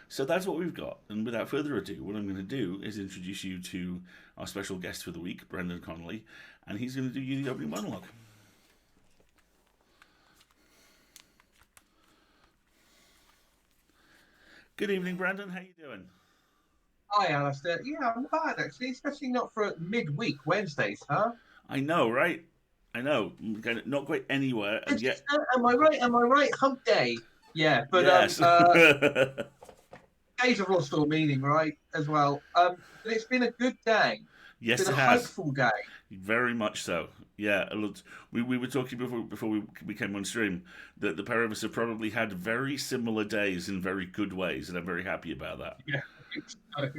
So that's what we've got. And without further ado, what I'm going to do is introduce you to our special guest for the week, Brendon Connelly, and he's going to do you the opening monologue. Good evening, Brandon. How you doing? Hi, Alistair. Yeah, I'm not bad actually, especially not for midweek Wednesdays, huh? I know, right? I know. Kind of not quite anywhere, and It's yet, just, am I right? Am I right? Hump day. Yeah, but yes. days have lost all meaning, right? As well. But it's been a good day. It's Yes, been a it has. hopeful day. Very much so. Yeah, look, we were talking before we came on stream that the pair of us have probably had very similar days in very good ways, and I'm very happy about that. Yeah. So,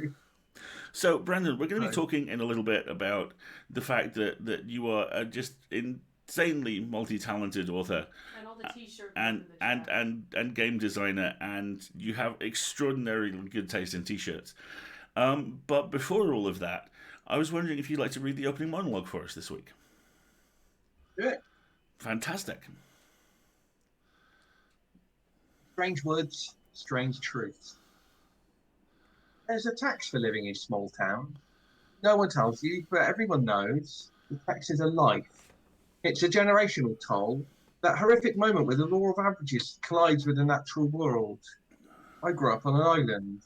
So, Brandon, we're going to be so, talking in a little bit about the fact that you are just insanely multi-talented author And all the t-shirt men and in the and chat. and and game designer, and you have extraordinarily good taste in t-shirts. But before all of that, I was wondering if you'd like to read the opening monologue for us this week. do it. Fantastic. Strange words, strange truths. There's a tax for living in small town. No one tells you, but everyone knows. The tax is a life. It's a generational toll. That horrific moment where the law of averages collides with the natural world. I grew up on an island.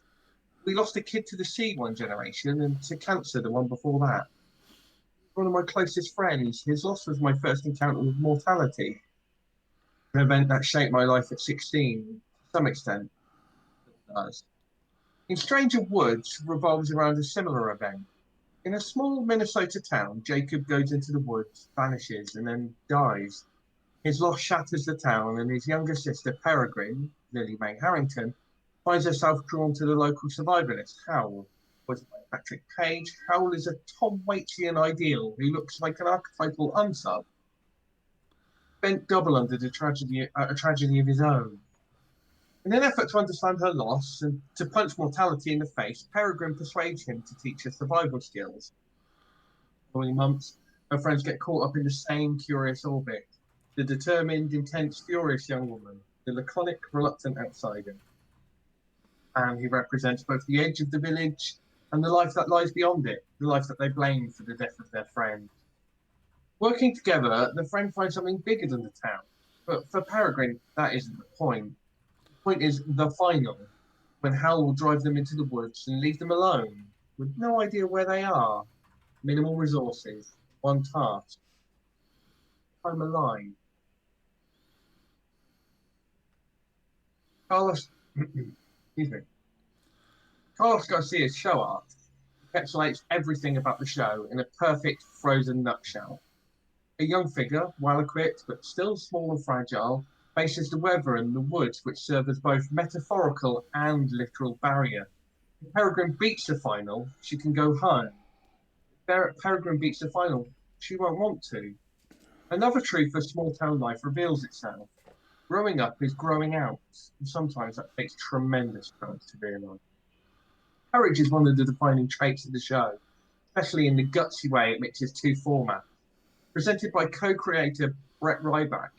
We lost a kid to the sea one generation and to cancer the one before that. One of my closest friends, his loss was my first encounter with mortality, an event that shaped my life at 16, to some extent. It does. In Stranger Woods revolves around a similar event. In a small Minnesota town, Jacob goes into the woods, vanishes, and then dies. His loss shatters the town, and his younger sister, Peregrine, Lily Mae Harrington, finds herself drawn to the local survivalist, Howl, voiced by Patrick Page. Howl is a Tom Waitschian ideal who looks like an archetypal unsub, bent double under a tragedy of his own. In an effort to understand her loss and to punch mortality in the face, Peregrine persuades him to teach her survival skills. Following months, her friends get caught up in the same curious orbit. The determined, intense, furious young woman, the laconic, reluctant outsider. And he represents both the edge of the village and the life that lies beyond it, the life that they blame for the death of their friend. Working together, the friend finds something bigger than the town. But for Peregrine, that isn't the point. The point is the final, when Hal will drive them into the woods and leave them alone, with no idea where they are, minimal resources, one task: I'm alive. Carlos, excuse me. Carlos Garcia's show art encapsulates everything about the show in a perfect frozen nutshell. A young figure, well equipped but still small and fragile, faces the weather and the woods, which serve as both metaphorical and literal barrier. If Peregrine beats the final, she can go home. If Peregrine beats the final, she won't want to. Another truth of small town life reveals itself. Growing up is growing out, and sometimes that takes tremendous courage to realise. Courage is one of the defining traits of the show, especially in the gutsy way it mixes two formats. Presented by co-creator Brett Ryback,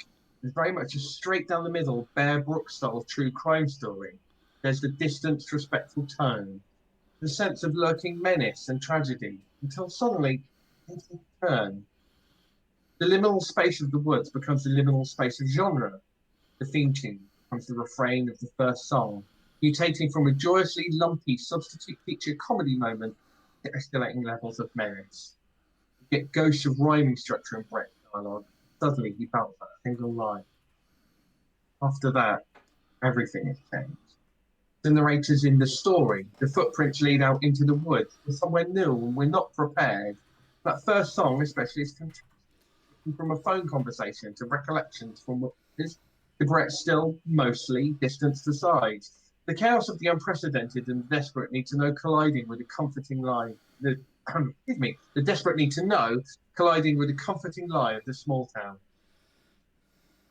it's very much a straight down the middle, Bear Brooks style true crime story. There's the distanced, respectful tone, the sense of lurking menace and tragedy, until suddenly things turn. The liminal space of the woods becomes the liminal space of genre. The theme tune becomes the refrain of the first song, mutating from a joyously lumpy substitute feature comedy moment to escalating levels of menace. You get ghosts of rhyming structure and Brett's dialogue. Suddenly he bounces that single line. After that, everything has changed. The narrator's in the story. The footprints lead out into the woods. We're somewhere new and we're not prepared. That first song, especially, is fantastic. From a phone conversation to recollections from what is the Brett still mostly distanced aside. The chaos of the unprecedented and the desperate need to know colliding with a comforting lie. Excuse me, the desperate need to know colliding with the comforting lie of the small town.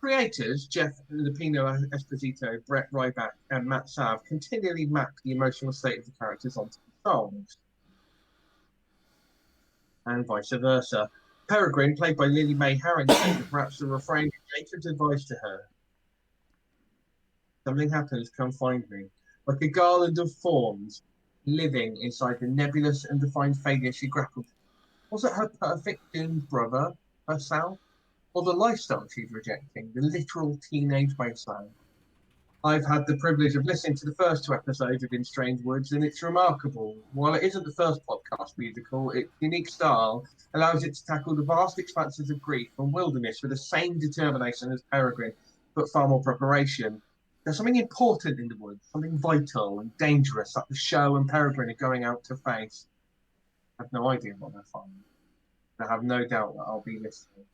Creators Jeff Lupino Esposito, Brett Ryback, and Matt Sav continually map the emotional state of the characters onto the songs, and vice versa. Peregrine, played by Lily Mae Harrington, raps the refrain in Jacob's advice to her: "Something happens, come find me." like a garland of forms living inside the nebulous and defined failure she grappled. Was it her perfect doomed brother, herself, or the lifestyle she's rejecting, the literal teenage wasteland? I've had the privilege of listening to the first 2 episodes of In Strange Woods, and it's remarkable. While it isn't the first podcast musical, its unique style allows it to tackle the vast expanses of grief and wilderness with the same determination as Peregrine, but far more preparation. There's something important in the woods, something vital and dangerous that the show and Peregrine are going out to face. I have no idea what they'll find. I have no doubt that I'll be listening.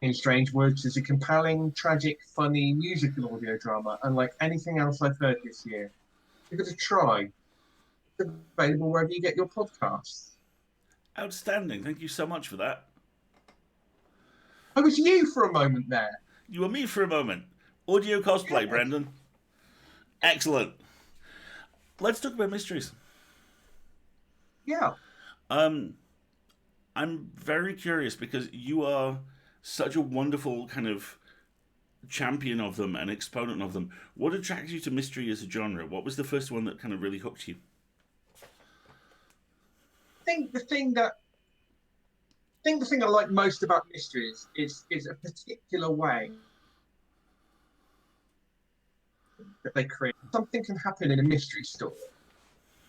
In Strange Woods is a compelling, tragic, funny musical audio drama, unlike anything else I've heard this year. Give it a try. It's available wherever you get your podcasts. Outstanding. Thank you so much for that. I was you for a moment there. You were me for a moment. Audio cosplay, Brendon. Excellent. Let's talk about mysteries. Yeah. I'm very curious because you are such a wonderful kind of champion of them and exponent of them. What attracted you to mystery as a genre? What was the first one that kind of really hooked you? I think the thing I like most about mysteries is a particular way that they create. Something can happen in a mystery story.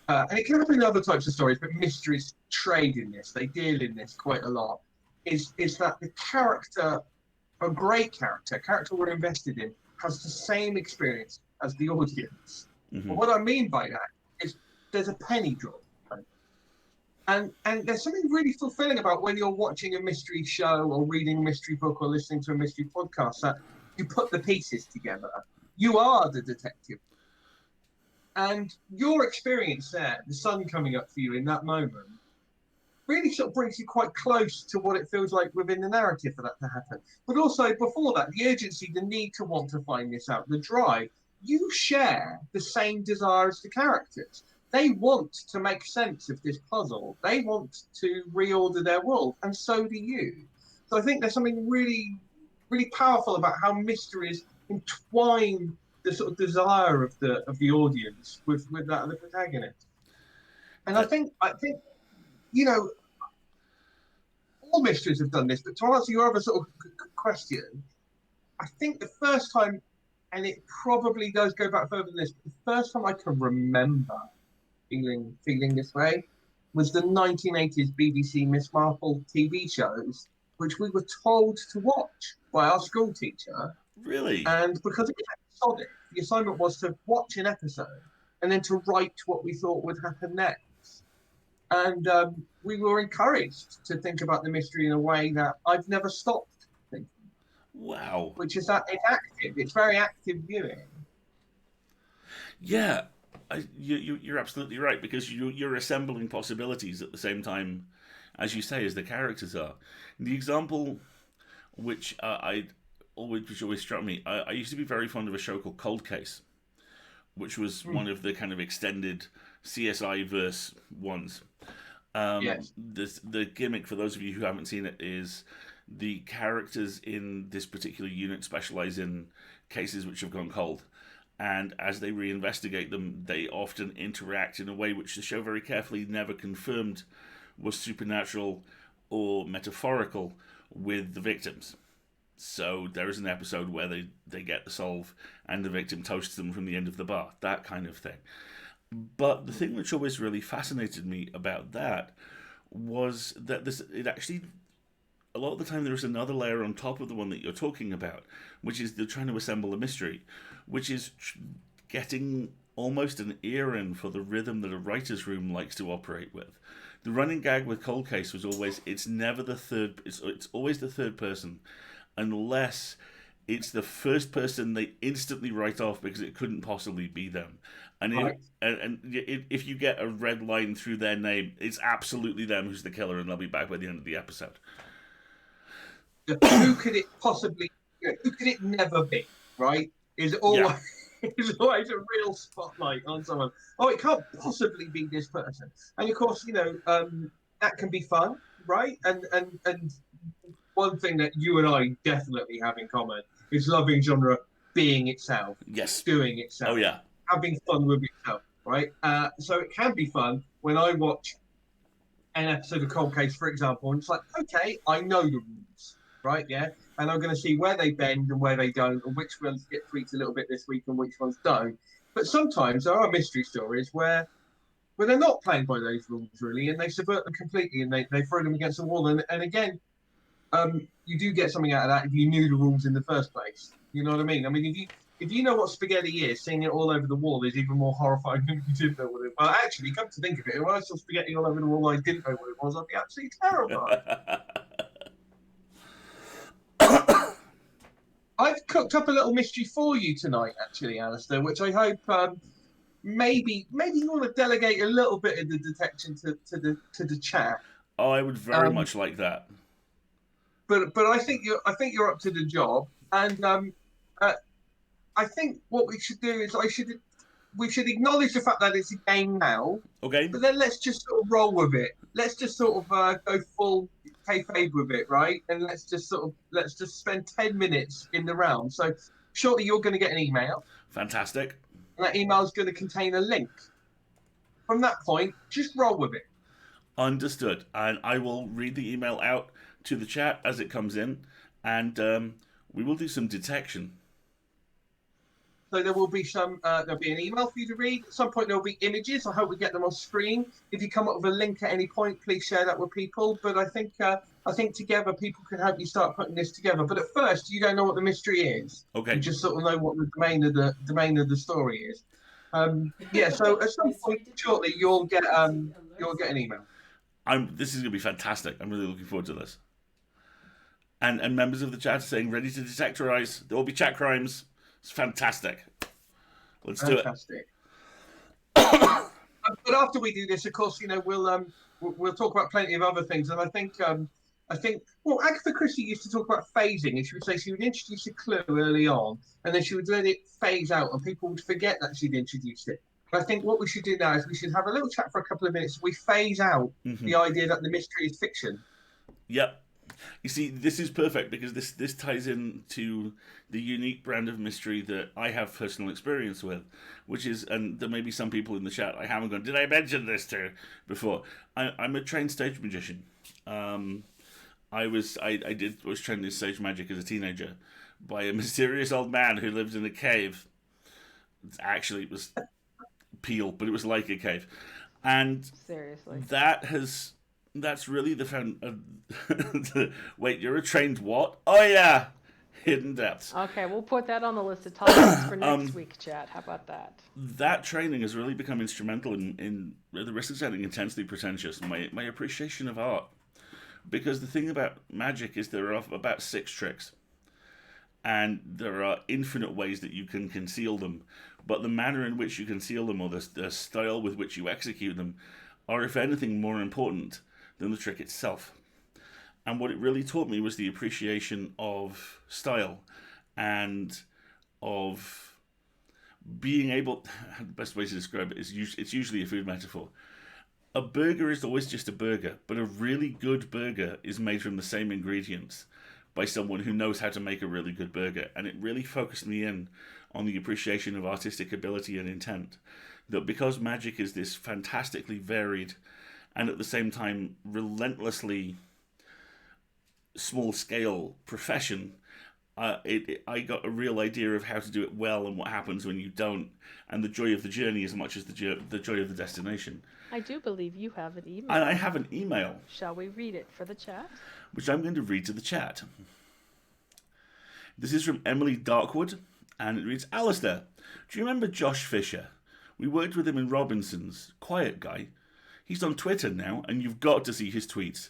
And it can happen in other types of stories, but mysteries trade in this. They deal in this quite a lot. Is that the character, a great character we're invested in, has the same experience as the audience. Mm-hmm. But what I mean by that is there's a penny drop. And there's something really fulfilling about when you're watching a mystery show or reading a mystery book or listening to a mystery podcast that you put the pieces together. You are the detective. And your experience there, the sun coming up for you in that moment, really sort of brings you quite close to what it feels like within the narrative for that to happen. But also before that, the urgency, the need to want to find this out, the drive, you share the same desire as the characters. They want to make sense of this puzzle. They want to reorder their world, and so do you. So I think there's something really, really powerful about how mysteries entwine the sort of desire of the audience with that of the protagonist. And I think you know, all mysteries have done this, but to answer your other sort of question, I think the first time, and it probably does go back further than this, but the first time I can remember feeling this way was the 1980s BBC Miss Marple TV shows, which we were told to watch by our school teacher. Really? And because it was episodic, the assignment was to watch an episode and then to write what we thought would happen next. And we were encouraged to think about the mystery in a way that I've never stopped thinking. Wow. Which is that it's active. It's very active viewing. Yeah, you're absolutely right, because you're assembling possibilities at the same time, as you say, as the characters are. The example which always struck me, I used to be very fond of a show called Cold Case, which was one of the kind of extended CSI verse ones. Yes. The gimmick, for those of you who haven't seen it, is the characters in this particular unit specialize in cases which have gone cold. And as they reinvestigate them, they often interact in a way which the show very carefully never confirmed was supernatural or metaphorical with the victims. So there is an episode where they get the solve and the victim toasts them from the end of the bar, that kind of thing. But the thing which always really fascinated me about that was that it actually, a lot of the time, there is another layer on top of the one that you're talking about, which is they're trying to assemble a mystery, which is getting almost an ear in for the rhythm that a writer's room likes to operate with. The running gag with Cold Case was always, it's always the third person, unless it's the first person they instantly write off because it couldn't possibly be them. And, Right. if you get a red line through their name, it's absolutely them who's the killer, and they'll be back by the end of the episode. Who could it possibly? Who could it never be? Right? Is always is always a real spotlight on someone. Oh, it can't possibly be this person. And of course, that can be fun, right? And one thing that you and I definitely have in common is loving genre being itself, Yes. doing itself. Oh yeah. having fun with yourself, right? So it can be fun when I watch an episode of Cold Case, for example, and it's like, okay, I know the rules, right? Yeah, and I'm going to see where they bend and where they don't, and which ones get tweaked a little bit this week and which ones don't. But sometimes there are mystery stories where they're not playing by those rules really, and they subvert them completely, and they throw them against the wall. And again, you do get something out of that if you knew the rules in the first place. You know what I mean? I mean, if you know what spaghetti is, seeing it all over the wall is even more horrifying than if you didn't know what it was. Well, actually, come to think of it, if I saw spaghetti all over the wall, I didn't know what it was, I'd be absolutely terrified. I've cooked up a little mystery for you tonight, actually, Alistair, which I hope maybe you want to delegate a little bit of the detection to the chat. Oh, I would very Um, much like that. but I think you're up to the job, and uh, I think what we should do is we should acknowledge the fact that it's a game now, Okay. but then let's just sort of roll with it. Let's just sort of go full kayfabe with it, right? And let's just spend 10 minutes in the round. So shortly you're going to get an email, Fantastic. and that email is going to contain a link. From that point, just roll with it. Understood. And I will read the email out to the chat as it comes in, and we will do some detection. So there will be there'll be an email for you to read. At some point there will be images. I hope we get them on screen. If you come up with a link at any point, please share that with people. But I think together people can help you start putting this together. But at first, you don't know what the mystery is. Okay. You just sort of know what the domain of the story is. Yeah. So at some point shortly, you'll get an email. This is going to be fantastic. I'm really looking forward to this. And members of the chat are saying ready to detectorize. There will be chat crimes. It's fantastic. Let's do it. Fantastic. But after we do this, of course, we'll talk about plenty of other things. And I think well, Agatha Christie used to talk about phasing, and she would say she would introduce a clue early on, and then she would let it phase out, and people would forget that she'd introduced it. But I think what we should do now is we should have a little chat for a couple of minutes. We phase out the idea that the mystery is fiction. Yep. You see, this is perfect because this ties into the unique brand of mystery that I have personal experience with, which is, and there may be some people in the chat I haven't gone, did I mention this to before? I'm a trained stage magician. I was trained in stage magic as a teenager by a mysterious old man who lived in a cave. Actually, it was Peel, but it was like a cave, and seriously, that's really the wait, you're a trained what? Oh yeah, hidden depths. Okay, we'll put that on the list of topics for next week, chat. How about that? That training has really become instrumental in the risk of sounding intensely pretentious, my appreciation of art. Because the thing about magic is there are about 6 tricks. And there are infinite ways that you can conceal them. But the manner in which you conceal them, or the style with which you execute them, are, if anything, more important than the trick itself. And what it really taught me was the appreciation of style and of being able... The best way to describe it is it's usually a food metaphor. A burger is always just a burger, but a really good burger is made from the same ingredients by someone who knows how to make a really good burger. And it really focused me in on the appreciation of artistic ability and intent. That because magic is this fantastically varied and at the same time relentlessly small-scale profession, I got a real idea of how to do it well and what happens when you don't, and the joy of the journey as much as the joy of the destination. I do believe you have an email. And I have an email. Shall we read it for the chat? Which I'm going to read to the chat. This is from Emily Darkwood, and it reads, Alistair, do you remember Josh Fisher? We worked with him in Robinson's. Quiet guy. He's on Twitter now, and you've got to see his tweets.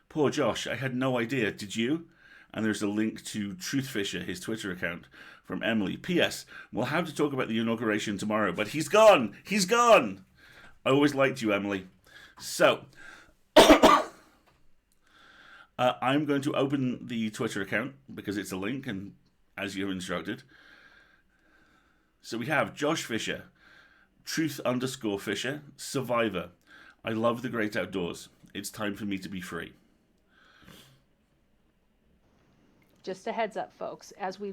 Poor Josh, I had no idea. Did you? And there's a link to Truthfisher, his Twitter account, from Emily. P.S. We'll have to talk about the inauguration tomorrow, but he's gone! He's gone! I always liked you, Emily. So, I'm going to open the Twitter account, because it's a link, and as you're instructed. So we have Josh Fisher, Truth_Fisher, Survivor. I love the great outdoors. It's time for me to be free. just a heads up, folks, as we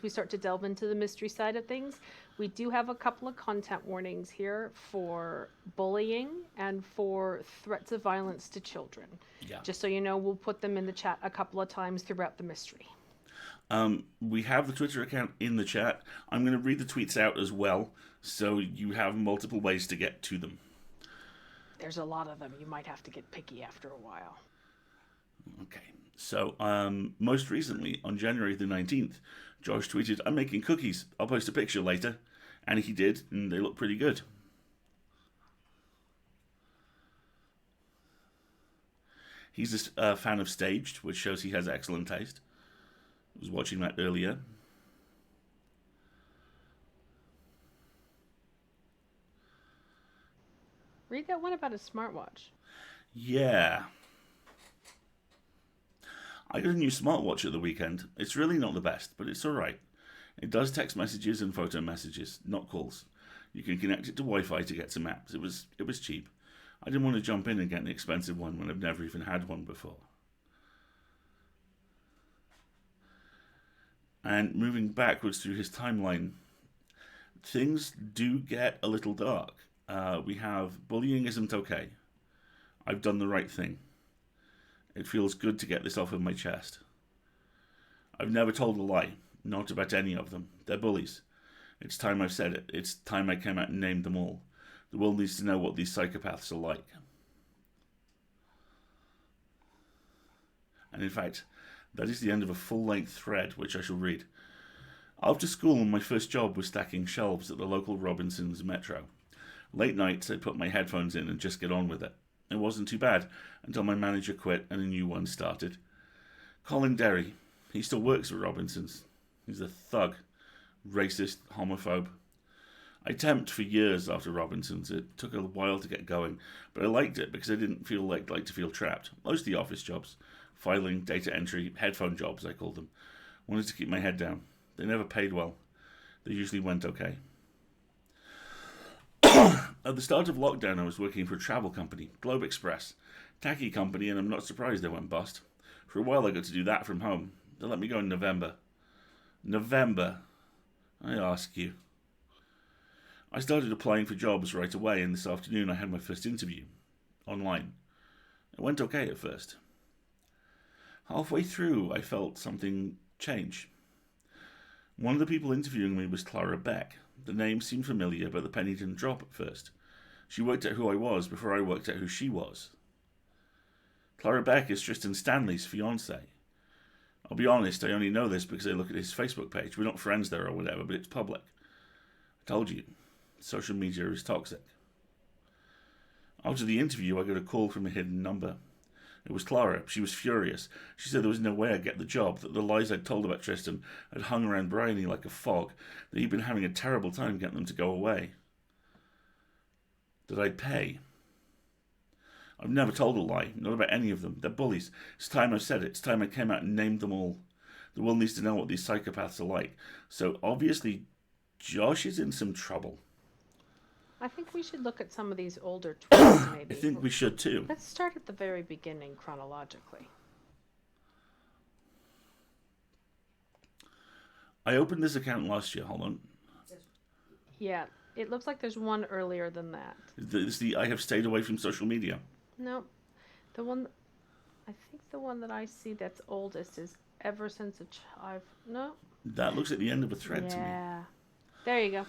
start to delve into the mystery side of things, we do have a couple of content warnings here for bullying and for threats of violence to children. Yeah. Just so you know, we'll put them in the chat a couple of times throughout the mystery. We have the Twitter account in the chat. I'm going to read the tweets out as well, so you have multiple ways to get to them. There's a lot of them. You might have to get picky after a while. Okay. So, most recently, on January the 19th, Josh tweeted, "I'm making cookies. I'll post a picture later." And he did, and they look pretty good. He's a fan of Staged, which shows he has excellent taste. I was watching that earlier. Read that one about a smartwatch. Yeah. I got a new smartwatch at the weekend. It's really not the best, but it's alright. It does text messages and photo messages, not calls. You can connect it to Wi-Fi to get some apps. It was cheap. I didn't want to jump in and get an expensive one when I've never even had one before. And moving backwards through his timeline, things do get a little dark. We have bullying isn't okay. I've done the right thing. It feels good to get this off of my chest. I've never told a lie, not about any of them. They're bullies. It's time I've said it. It's time I came out and named them all. The world needs to know what these psychopaths are like. And in fact, that is the end of a full-length thread, which I shall read. After school, my first job was stacking shelves at the local Robinson's Metro. Late nights, I'd put my headphones in and just get on with it. It wasn't too bad until my manager quit and a new one started. Colin Derry. He still works at Robinson's. He's a thug, racist, homophobe. I temped for years after Robinson's. It took a while to get going, but I liked it because I didn't feel like to feel trapped. Mostly office jobs, filing, data entry, headphone jobs, I called them. Wanted to keep my head down. They never paid well. They usually went okay. At the start of lockdown, I was working for a travel company, Globe Express. Tacky company, and I'm not surprised they went bust. For a while, I got to do that from home. They let me go in November. November? I ask you. I started applying for jobs right away, and this afternoon I had my first interview. Online. It went okay at first. Halfway through, I felt something change. One of the people interviewing me was Clara Beck. The name seemed familiar, but the penny didn't drop at first. She worked out who I was before I worked out who she was. Clara Beck is Tristan Stanley's fiancée. I'll be honest, I only know this because I look at his Facebook page. We're not friends there or whatever, but it's public. I told you, social media is toxic. After the interview, I got a call from a hidden number. It was Clara. She was furious. She said there was no way I'd get the job, that the lies I'd told about Tristan had hung around Bryony like a fog, that he'd been having a terrible time getting them to go away. That I'd pay. I've never told a lie, not about any of them. They're bullies. It's time I said it. It's time I came out and named them all. The world needs to know what these psychopaths are like. So obviously, Josh is in some trouble. I think we should look at some of these older tweets, maybe. I think we should too. Let's start at the very beginning chronologically. I opened this account last year. Hold on. Yeah, it looks like there's one earlier than that. It's the I have stayed away from social media. No, I think the one that I see that's oldest is ever since no. That looks at the end of a thread to me. Yeah, there you go.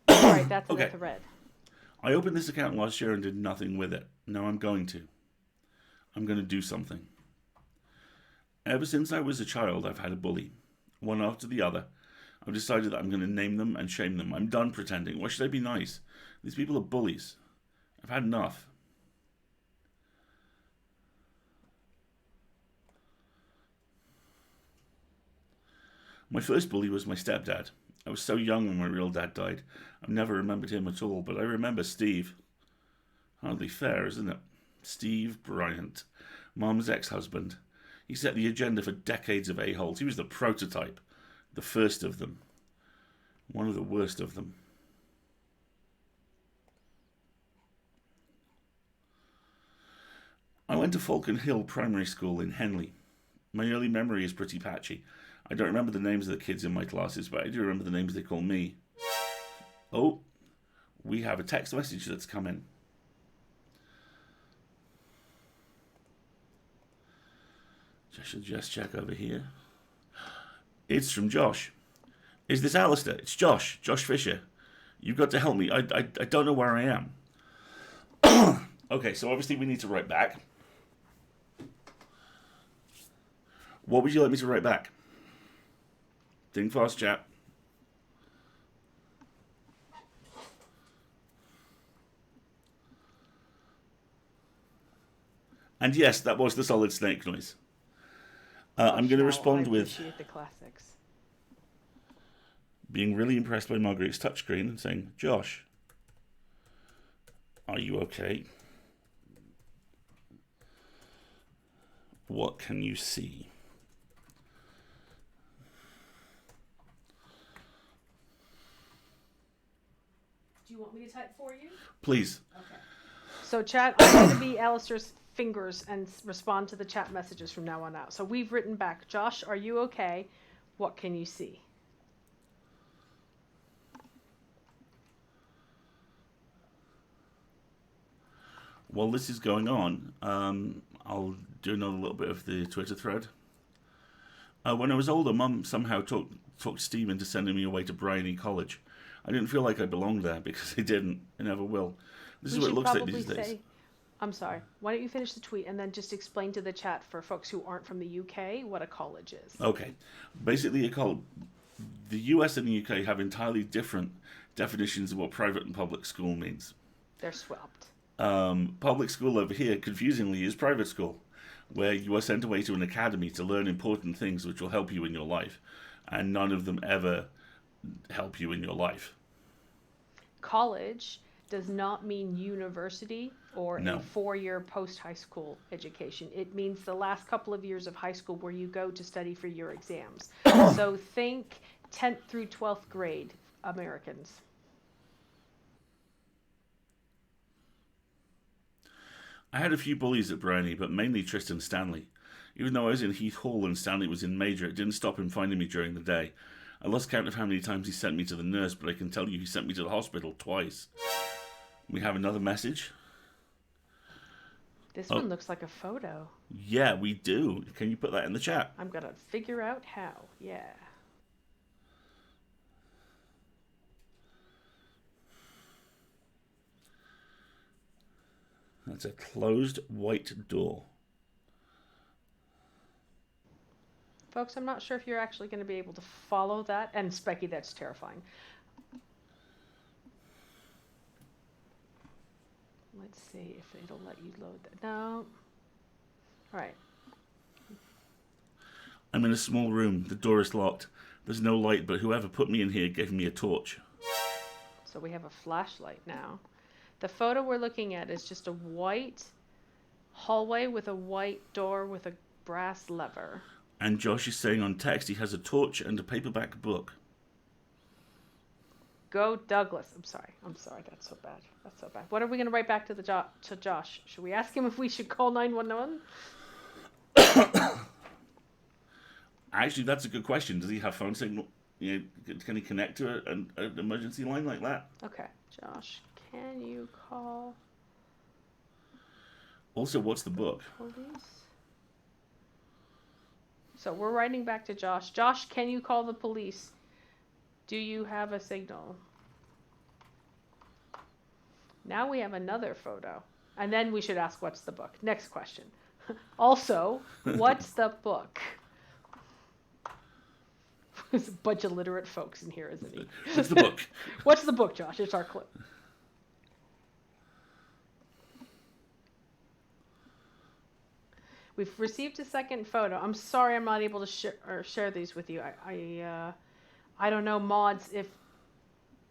All right, that's in Okay. the thread. I opened this account last year and did nothing with it. Now I'm going to. I'm going to do something. Ever since I was a child, I've had a bully. One after the other. I've decided that I'm going to name them and shame them. I'm done pretending. Why should I be nice? These people are bullies. I've had enough. My first bully was my stepdad. I was so young when my real dad died. I've never remembered him at all, but I remember Steve. Hardly fair, isn't it? Steve Bryant, Mom's ex-husband. He set the agenda for decades of a-holes. He was the prototype, the first of them. One of the worst of them. I went to Falcon Hill Primary School in Henley. My early memory is pretty patchy. I don't remember the names of the kids in my classes, but I do remember the names they call me. Oh, we have a text message that's come in. I should just check over here. It's from Josh. Is this Alistair? It's Josh. Josh Fisher. You've got to help me. I don't know where I am. Okay, so obviously we need to write back. What would you like me to write back? Think fast, chap. And yes, that was the Solid Snake noise. I'm going to respond with the classics. Being really impressed by Margaret's touchscreen and saying, Josh, are you okay? What can you see? Do you want me to type for you? Please. Okay. So chat, I'm going to be Alistair's fingers and respond to the chat messages from now on out. So we've written back, Josh, are you okay? What can you see? While this is going on, I'll do another little bit of the Twitter thread. When I was older, Mum somehow talked Steve into sending me away to Bryony College. I didn't feel like I belonged there because I didn't. I never will. This is what it looks like these days. I'm sorry. Why don't you finish the tweet and then just explain to the chat for folks who aren't from the UK what a college is? Okay. Basically, the US and the UK have entirely different definitions of what private and public school means. They're swapped. Public school over here, confusingly, is private school, where you are sent away to an academy to learn important things which will help you in your life, and none of them ever help you in your life. College does not mean university or No. a 4-year post-high school education. It means the last couple of years of high school where you go to study for your exams. So think 10th through 12th grade Americans. I had a few bullies at Bryony, but mainly Tristan Stanley. Even though I was in Heath Hall and Stanley was in Major, it didn't stop him finding me during the day. I lost count of how many times he sent me to the nurse, but I can tell you he sent me to the hospital twice. We have another message. This one looks like a photo. Yeah, we do. Can you put that in the chat? I'm going to figure out how. Yeah. That's a closed white door. Folks, I'm not sure if you're actually going to be able to follow that. And Specky, that's terrifying. Let's see if it'll let you load that. No. All right. I'm in a small room. The door is locked. There's no light, but whoever put me in here gave me a torch. So we have a flashlight now. The photo we're looking at is just a white hallway with a white door with a brass lever. And Josh is saying on text he has a torch and a paperback book. Go Douglas. I'm sorry. That's so bad. What are we going to write back to to Josh? Should we ask him if we should call 911? Actually, that's a good question. Does he have phone signal? You know, can he connect to an emergency line like that? Okay. Josh, can you call Also, what's the book? police? So we're writing back to Josh. Josh, can you call the police? Do you have a signal? Now we have another photo. And then we should ask, what's the book? Next question. Also, what's the book? There's a bunch of literate folks in here, isn't he? What's the book? What's the book, Josh? It's our clip. We've received a second photo. I'm sorry I'm not able to share these with you. I don't know, mods, if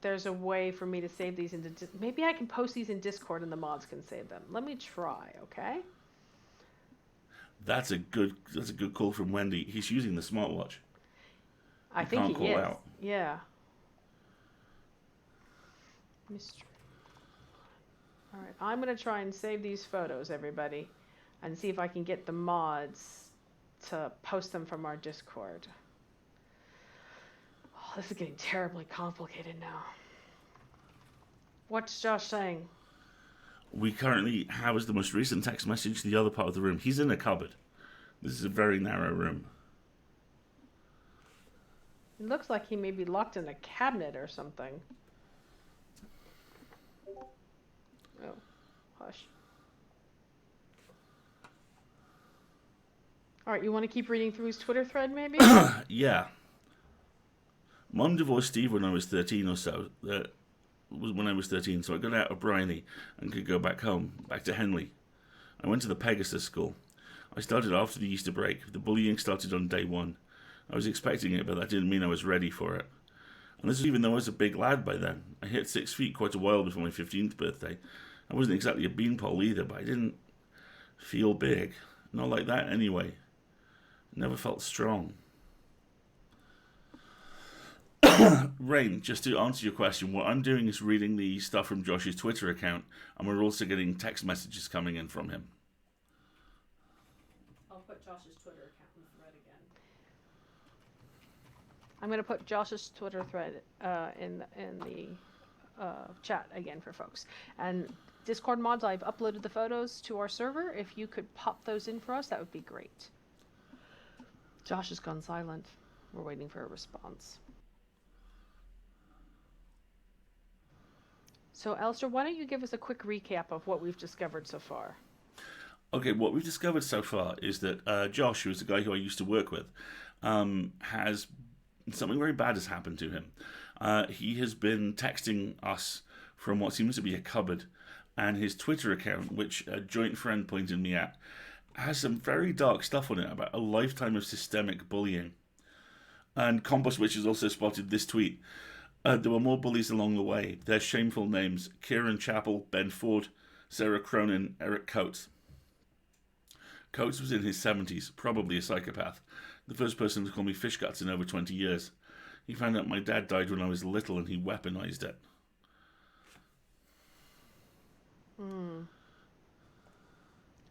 there's a way for me to save these into... Maybe I can post these in Discord and the mods can save them. Let me try, okay? That's a good call from Wendy. He's using the smartwatch. I think he is. Out. Yeah. Mystery. All right, I'm going to try and save these photos, everybody, and see if I can get the mods to post them from our Discord. Oh, this is getting terribly complicated now. What's Josh saying? We currently have as the most recent text message the other part of the room. He's in a cupboard. This is a very narrow room. It looks like he may be locked in a cabinet or something. Oh, hush. All right, you want to keep reading through his Twitter thread, maybe? Yeah. Mom divorced Steve when I was 13 or so. That was when I was 13, so I got out of Bryony and could go back home, back to Henley. I went to the Pegasus school. I started after the Easter break. The bullying started on day one. I was expecting it, but that didn't mean I was ready for it. And this was even though I was a big lad by then. I hit 6 feet quite a while before my 15th birthday. I wasn't exactly a beanpole either, but I didn't feel big. Not like that anyway. Never felt strong. Rain, just to answer your question, what I'm doing is reading the stuff from Josh's Twitter account, and we're also getting text messages coming in from him. I'll put Josh's Twitter account in the thread again. I'm going to put Josh's Twitter thread in the chat again for folks. And Discord mods, I've uploaded the photos to our server. If you could pop those in for us, that would be great. Josh has gone silent. We're waiting for a response. So, Alistair, why don't you give us a quick recap of what we've discovered so far? Okay, what we've discovered so far is that Josh, who is the guy who I used to work with, has something very bad has happened to him. He has been texting us from what seems to be a cupboard, and his Twitter account, which a joint friend pointed me at, has some very dark stuff on it about a lifetime of systemic bullying. And Compost Witch has also spotted this tweet. There were more bullies along the way. Their shameful names: Kieran Chappell, Ben Ford, Sarah Cronin, Eric Coates. Coates was in his 70s, probably a psychopath. The first person to call me fish guts in over 20 years. He found out my dad died when I was little and he weaponized it.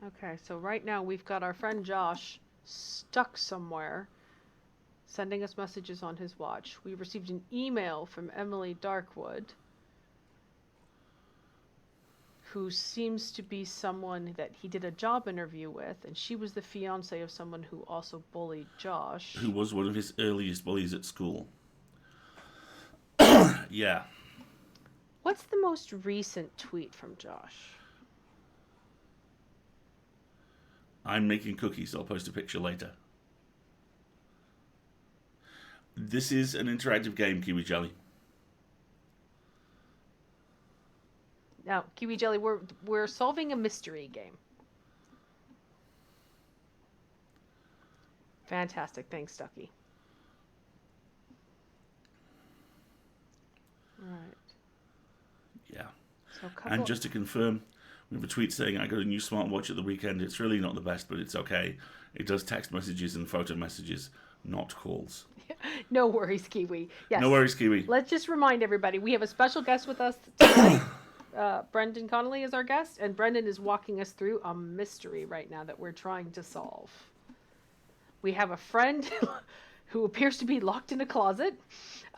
Okay, so right now we've got our friend Josh stuck somewhere, sending us messages on his watch. We received an email from Emily Darkwood, who seems to be someone that he did a job interview with, and she was the fiance of someone who also bullied Josh. Who was one of his earliest bullies at school. Yeah. What's the most recent tweet from Josh? I'm making cookies. I'll post a picture later. This is an interactive game, Kiwi Jelly. Now, Kiwi Jelly, we're solving a mystery game. Fantastic. Thanks, Ducky. Right. Yeah. So And just to confirm, we have a tweet saying I got a new smartwatch at the weekend. It's really not the best, but it's okay. It does text messages and photo messages, not calls. No worries, Kiwi. Yes. No worries, Kiwi. Let's just remind everybody, we have a special guest with us tonight. Brendon Connelly is our guest, and Brendon is walking us through a mystery right now that we're trying to solve. We have a friend who appears to be locked in a closet,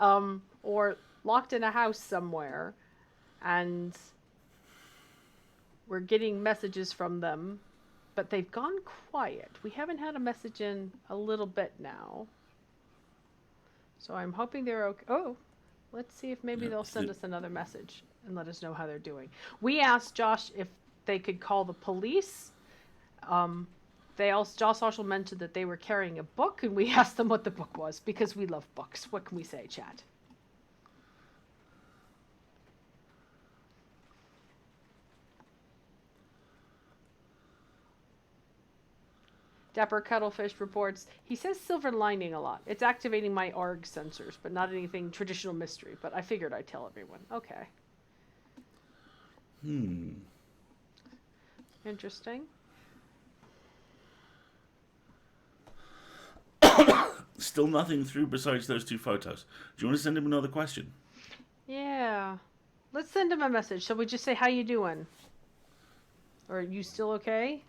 or locked in a house somewhere, and we're getting messages from them, but they've gone quiet. We haven't had a message in a little bit now. So I'm hoping they're okay. Oh, let's see if maybe they'll send us another message and let us know how they're doing. We asked Josh if they could call the police. Josh also mentioned that they were carrying a book, and we asked them what the book was because we love books. What can we say, chat? Dapper Cuttlefish reports, he says silver lining a lot. It's activating my ARG sensors, but not anything traditional mystery. But I figured I'd tell everyone. Okay. Interesting. Still nothing through besides those two photos. Do you want to send him another question? Yeah. Let's send him a message. Shall we just say, how you doing? Or are you still okay?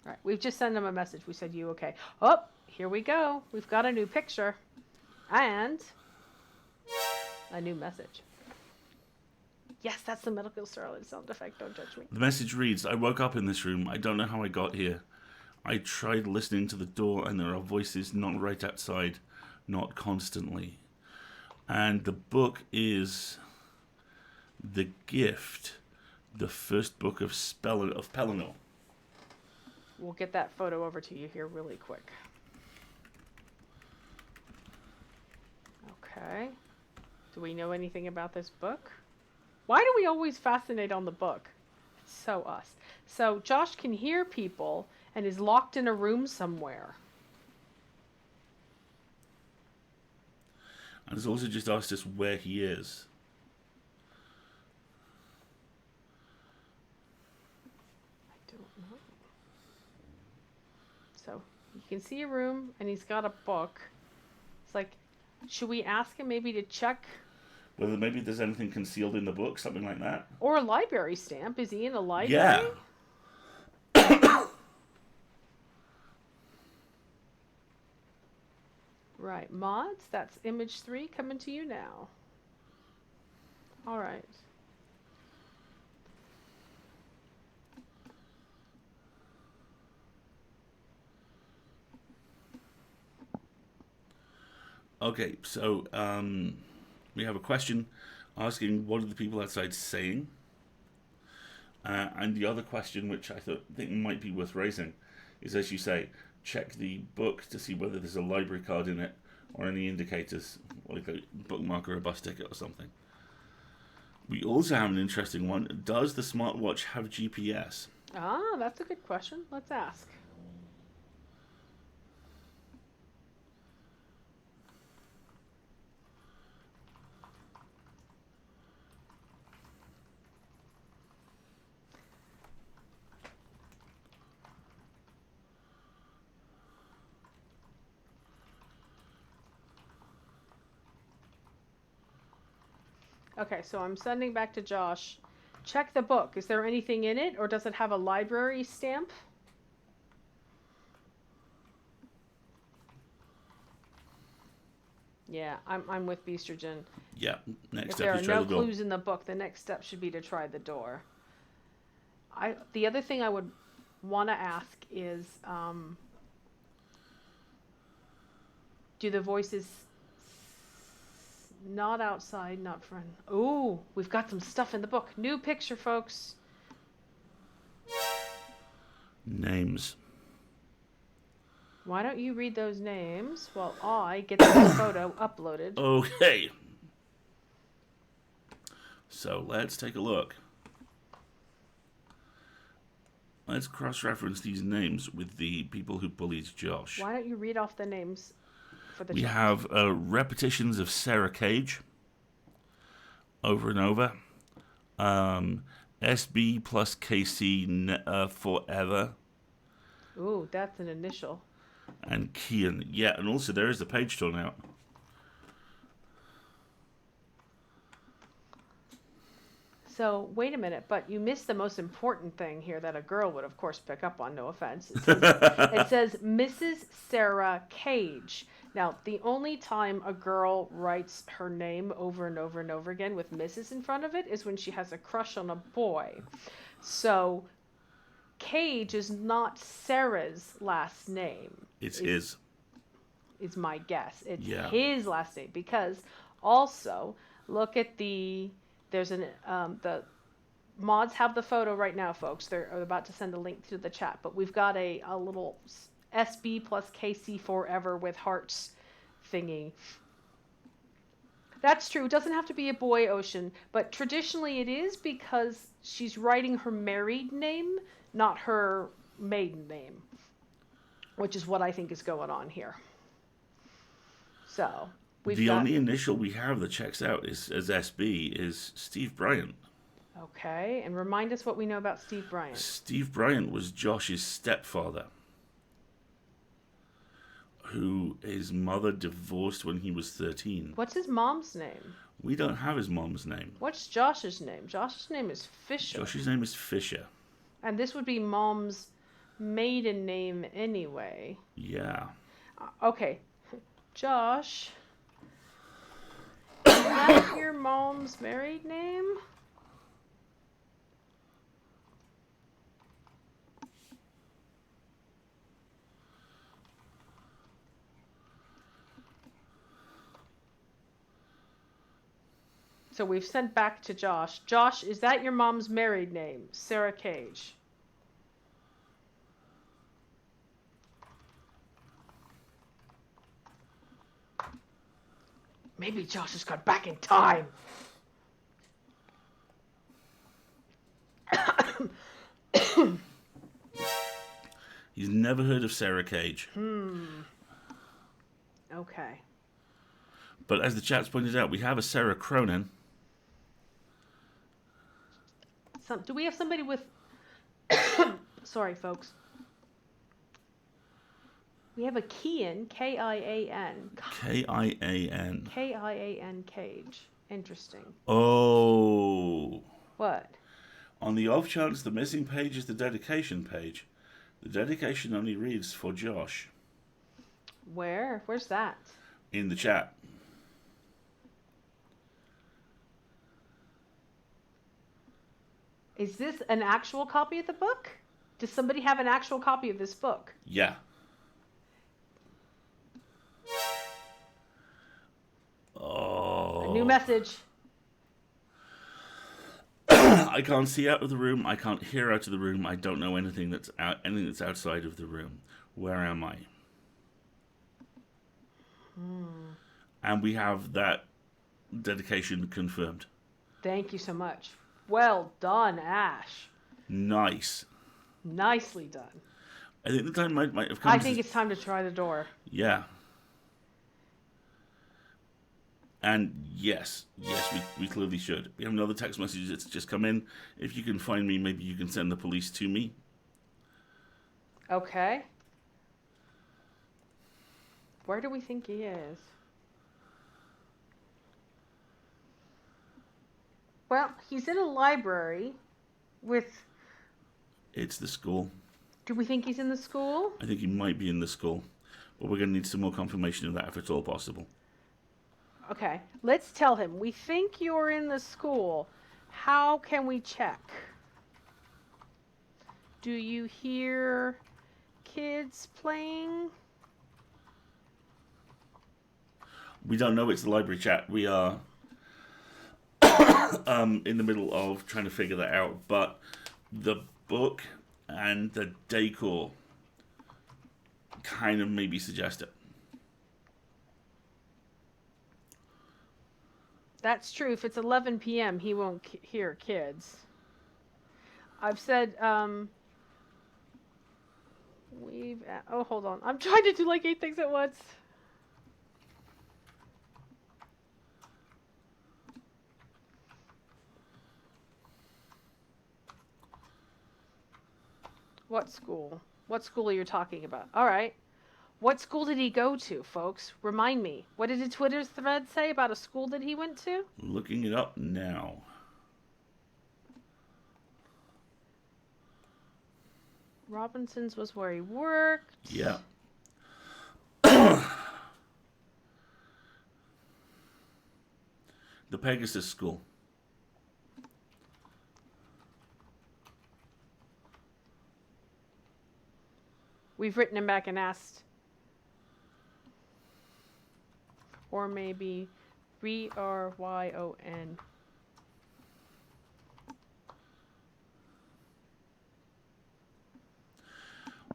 Right. We've just sent him a message. We said, you okay? Oh, here we go. We've got a new picture. And a new message. Yes, that's the medical Starlight sound effect. Don't judge me. The message reads, I woke up in this room. I don't know how I got here. I tried listening to the door and there are voices not right outside, not constantly. And the book is The Gift, the first book of Pelennor. We'll get that photo over to you here really quick. Okay. Do we know anything about this book? Why do we always fascinate on the book? It's so us. So Josh can hear people and is locked in a room somewhere. And it's also just asked us where he is. I don't know. So you can see a room and he's got a book. It's like, should we ask him maybe to check? Whether maybe there's anything concealed in the book, something like that. Or a library stamp. Is he in a library? Yeah. Right, mods, that's image 3 coming to you now. All right. Okay, so we have a question asking what are the people outside saying? And the other question, which I think might be worth raising, is, as you say, check the book to see whether there's a library card in it or any indicators, like a bookmark or a bus ticket or something. We also have an interesting one. Does the smartwatch have GPS? Ah, that's a good question. Let's ask. Okay, so I'm sending back to Josh. Check the book. Is there anything in it, or does it have a library stamp? Yeah, I'm with Beastrogen. Yeah, next If step there is are try no the door. clues in the book, the next step should be to try the door. The other thing I would want to ask is, do the voices not outside, not front? Ooh, we've got some stuff in the book. New picture, folks. Names. Why don't you read those names while I get this photo uploaded? Okay. So let's take a look. Let's cross-reference these names with the people who bullied Josh. Why don't you read off the names for the We chat? have repetitions of Sarah Cage over and over. SB plus KC forever. Ooh, that's an initial. And Kian. Yeah, and also there is the page torn out. So, wait a minute, but you missed the most important thing here that a girl would, of course, pick up on, no offense. It says Mrs. Sarah Cage. Now, the only time a girl writes her name over and over and over again with Mrs. in front of it is when she has a crush on a boy. So, Cage is not Sarah's last name. It's his. Is my guess. It's Yeah. his last name, because also look at the mods have the photo right now, folks. They're about to send a link to the chat, but we've got a little SB plus KC forever with hearts thingy. That's true. It doesn't have to be a boy, Ocean, but traditionally it is, because she's writing her married name, not her maiden name, which is what I think is going on here. So The only initial we have that checks out as SB is Steve Bryant. Okay, and remind us what we know about Steve Bryant. Steve Bryant was Josh's stepfather, who his mother divorced when he was 13. What's his mom's name? We don't have his mom's name. What's Josh's name? Josh's name is Fisher. Josh's name is Fisher. And this would be mom's maiden name anyway. Yeah. Okay. Josh. Is that your mom's married name? So we've sent back to Josh. Josh, is that your mom's married name? Sarah Cage. Maybe Josh has got back in time. He's never heard of Sarah Cage. Okay. But as the chat's pointed out, we have a Sarah Cronin. Do we have somebody with... Sorry, folks. We have a Kian, K-I-A-N. K-I-A-N. K-I-A-N Cage. Interesting. Oh. What? On the off chance the missing page is the dedication page, the dedication only reads for Josh. Where? Where's that? In the chat. Is this an actual copy of the book? Does somebody have an actual copy of this book? Yeah. A new message. I can't see out of the room. I can't hear out of the room. I don't know anything that's outside of the room. Where am I? And we have that dedication confirmed. Thank you so much. Well done, Ash. Nice. Nicely done. I think the time might have come. I think it's time to try the door. Yeah. And yes, we clearly should. We have another text message that's just come in. If you can find me, maybe you can send the police to me. Okay. Where do we think he is? Well, he's in a library with... It's the school. Do we think he's in the school? I think he might be in the school. But we're going to need some more confirmation of that if it's all possible. Okay, let's tell him. We think you're in the school. How can we check? Do you hear kids playing? We don't know. It's the library chat. We are in the middle of trying to figure that out. But the book and the decor kind of maybe suggest it. That's true. If it's 11 p.m., he won't hear kids. I've said, oh, hold on. I'm trying to do like 8 things at once. What school? What school are you talking about? All right. What school did he go to, folks? Remind me. What did the Twitter thread say about a school that he went to? Looking it up now. Robinson's was where he worked. Yeah. The Pegasus School. We've written him back and asked. Or maybe Ryon.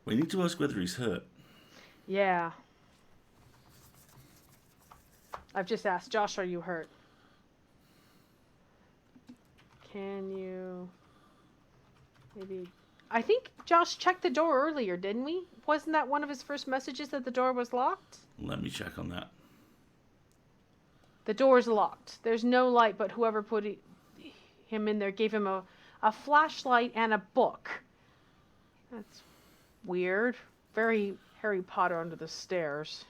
We need to ask whether he's hurt. Yeah. I've just asked, Josh, are you hurt? Can you maybe... I think Josh checked the door earlier, didn't we? Wasn't that one of his first messages that the door was locked? Let me check on that. The door's locked. There's no light, but whoever put him in there gave him a flashlight and a book. That's weird. Very Harry Potter under the stairs.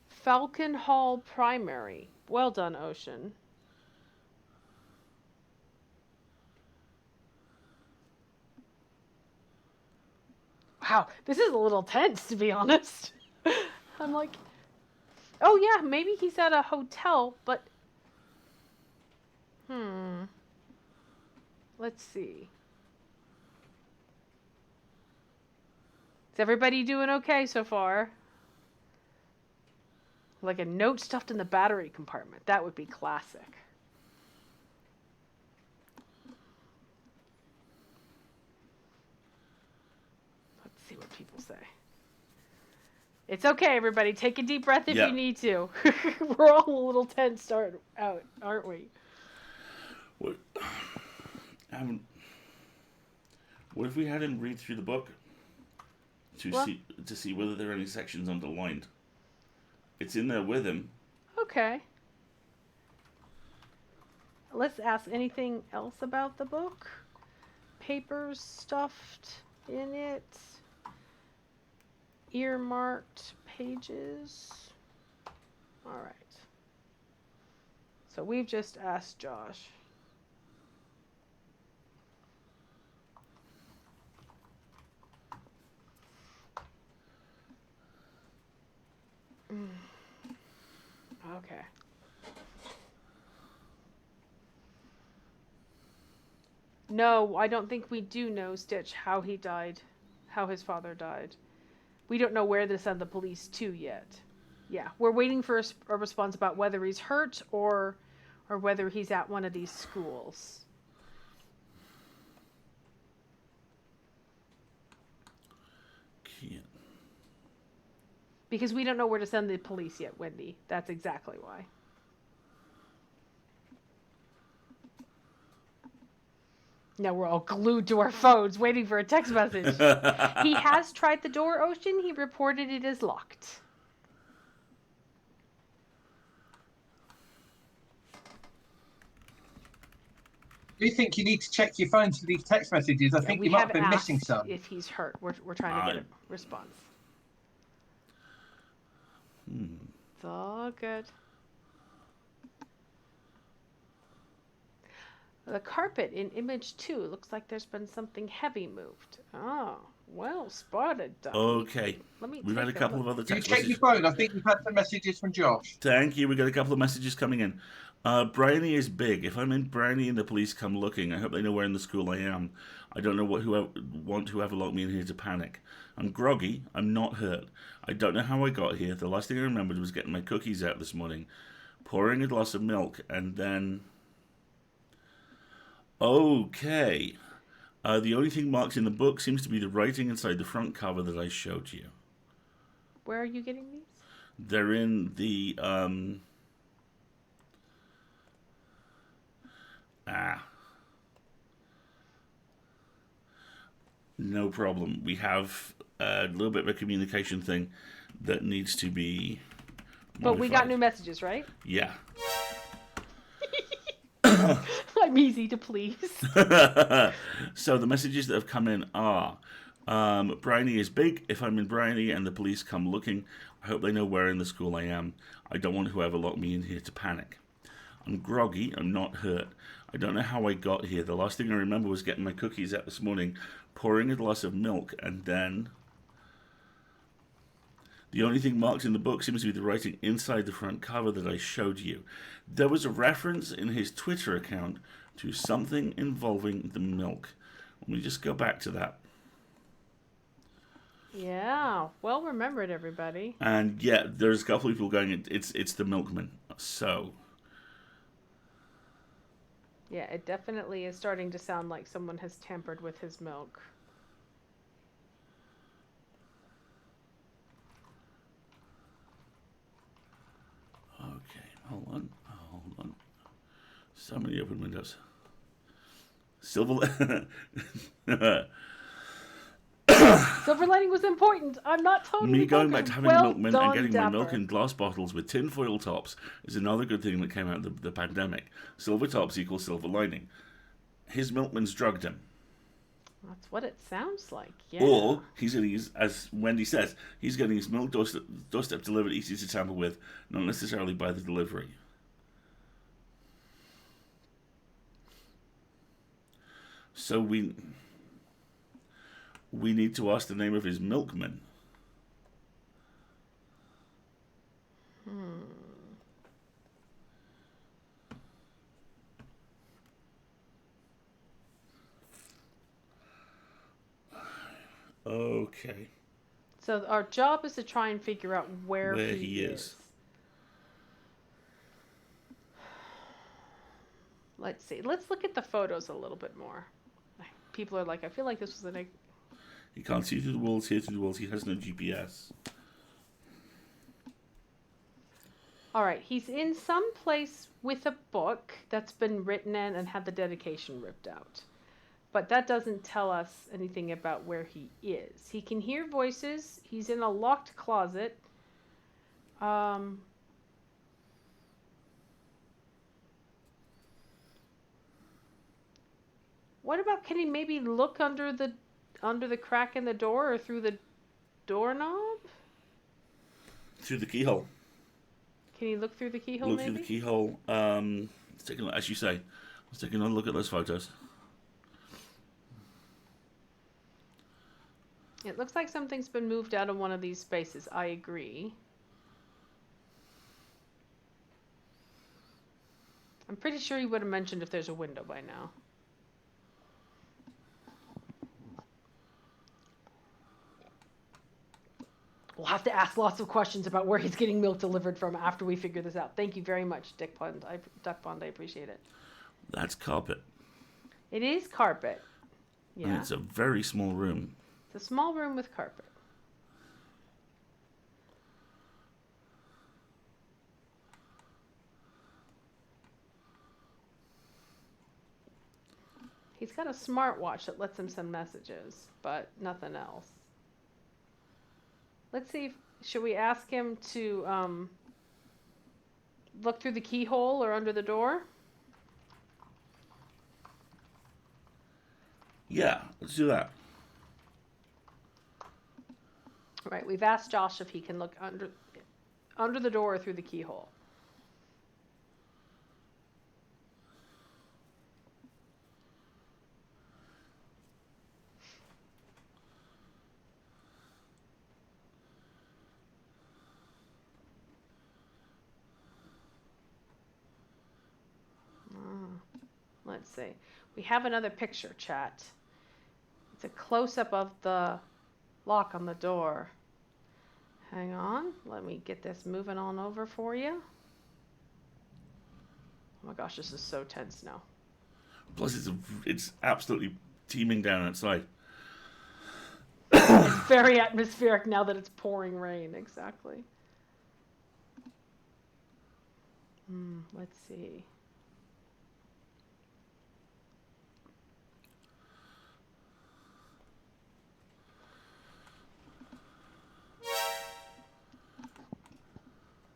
Falcon Hall Primary. Well done, Ocean. Wow, this is a little tense, to be honest. I'm like, oh yeah, maybe he's at a hotel, but... Let's see. Is everybody doing okay so far? Like a note stuffed in the battery compartment. That would be classic. Let's see what people say. It's okay, everybody. Take a deep breath if you need to. We're all a little tense out, aren't we? What if we had him read through the book to see whether there are any sections underlined? It's in there with him. Okay. Let's ask anything else about the book. Papers stuffed in it. Earmarked pages. All right. So we've just asked Josh. Okay. No, I don't think we do know, Stitch, how he died, how his father died. We don't know where to send the police to yet. Yeah, we're waiting for a response about whether he's hurt or whether he's at one of these schools. Can't. Because we don't know where to send the police yet, Wendy. That's exactly why. Now we're all glued to our phones waiting for a text message. He has tried the door, Ocean. He reported it as locked. Do you think you need to check your phone for these text messages? I think you might have been missing some. If he's hurt, we're trying to get a response. It's all good. The carpet in image 2 looks like there's been something heavy moved. Oh, well spotted, Doc. Okay. We've had a couple of other text messages. You check your phone. I think we've had some messages from Josh. Thank you. We got a couple of messages coming in. Brownie is big. If I'm in Brownie and the police come looking, I hope they know where in the school I am. I don't know whoever locked me in here to panic. I'm groggy. I'm not hurt. I don't know how I got here. The last thing I remembered was getting my cookies out this morning, pouring a glass of milk, and then... Okay. The only thing marked in the book seems to be the writing inside the front cover that I showed you. Where are you getting these? They're in the... No problem. We have a little bit of a communication thing that needs to be modified. But we got new messages, right? Yeah. I'm easy to please. So the messages that have come in are, Brownie is big. If I'm in Brownie and the police come looking, I hope they know where in the school I am. I don't want whoever locked me in here to panic. I'm groggy. I'm not hurt. I don't know how I got here. The last thing I remember was getting my cookies out this morning, pouring a glass of milk, and then... The only thing marked in the book seems to be the writing inside the front cover that I showed you. There was a reference in his Twitter account to something involving the milk. Let me just go back to that. Yeah, well remembered, everybody. And yeah, there's a couple of people going, it's the milkman. So... Yeah, it definitely is starting to sound like someone has tampered with his milk. Okay, hold on. So many open windows. Silver lining was important. I'm not totally Me going back to having a milkman and getting Dapper. my milk in glass bottles with tinfoil tops is another good thing that came out of the pandemic. Silver tops equals silver lining. His milkman's drugged him. That's what it sounds like, yeah. Or he's getting his, as Wendy says, he's getting his milk doorstep delivered, easy to tamper with, not necessarily by the delivery. So We need to ask the name of his milkman. Okay. So our job is to try and figure out where he is. Let's see. Let's look at the photos a little bit more. People are like, I feel like this was an... He can't see through the walls, hear through the walls. He has no GPS. All right. He's in some place with a book that's been written in and had the dedication ripped out. But that doesn't tell us anything about where he is. He can hear voices. He's in a locked closet. What about, can he maybe look under the crack in the door or through the doorknob? Through the keyhole. Can he look through the keyhole? Look through the keyhole. Let's take a look, as you say. Let's take another look at those photos. It looks like something's been moved out of one of these spaces. I agree. I'm pretty sure he would have mentioned if there's a window by now. We'll have to ask lots of questions about where he's getting milk delivered from after we figure this out. Thank you very much, Duck Pond. I appreciate it. That's carpet. It is carpet. Yeah. And it's a very small room. It's a small room with carpet. He's got a smartwatch that lets him send messages, but nothing else. Let's see, should we ask him to look through the keyhole or under the door? Yeah, let's do that. Right, we've asked Josh if he can look under the door or through the keyhole. Let's see. We have another picture, chat. It's a close-up of the lock on the door. Hang on. Let me get this moving on over for you. Oh my gosh, this is so tense now. Plus, it's absolutely teeming down outside. It's very atmospheric now that it's pouring rain. Exactly. Let's see.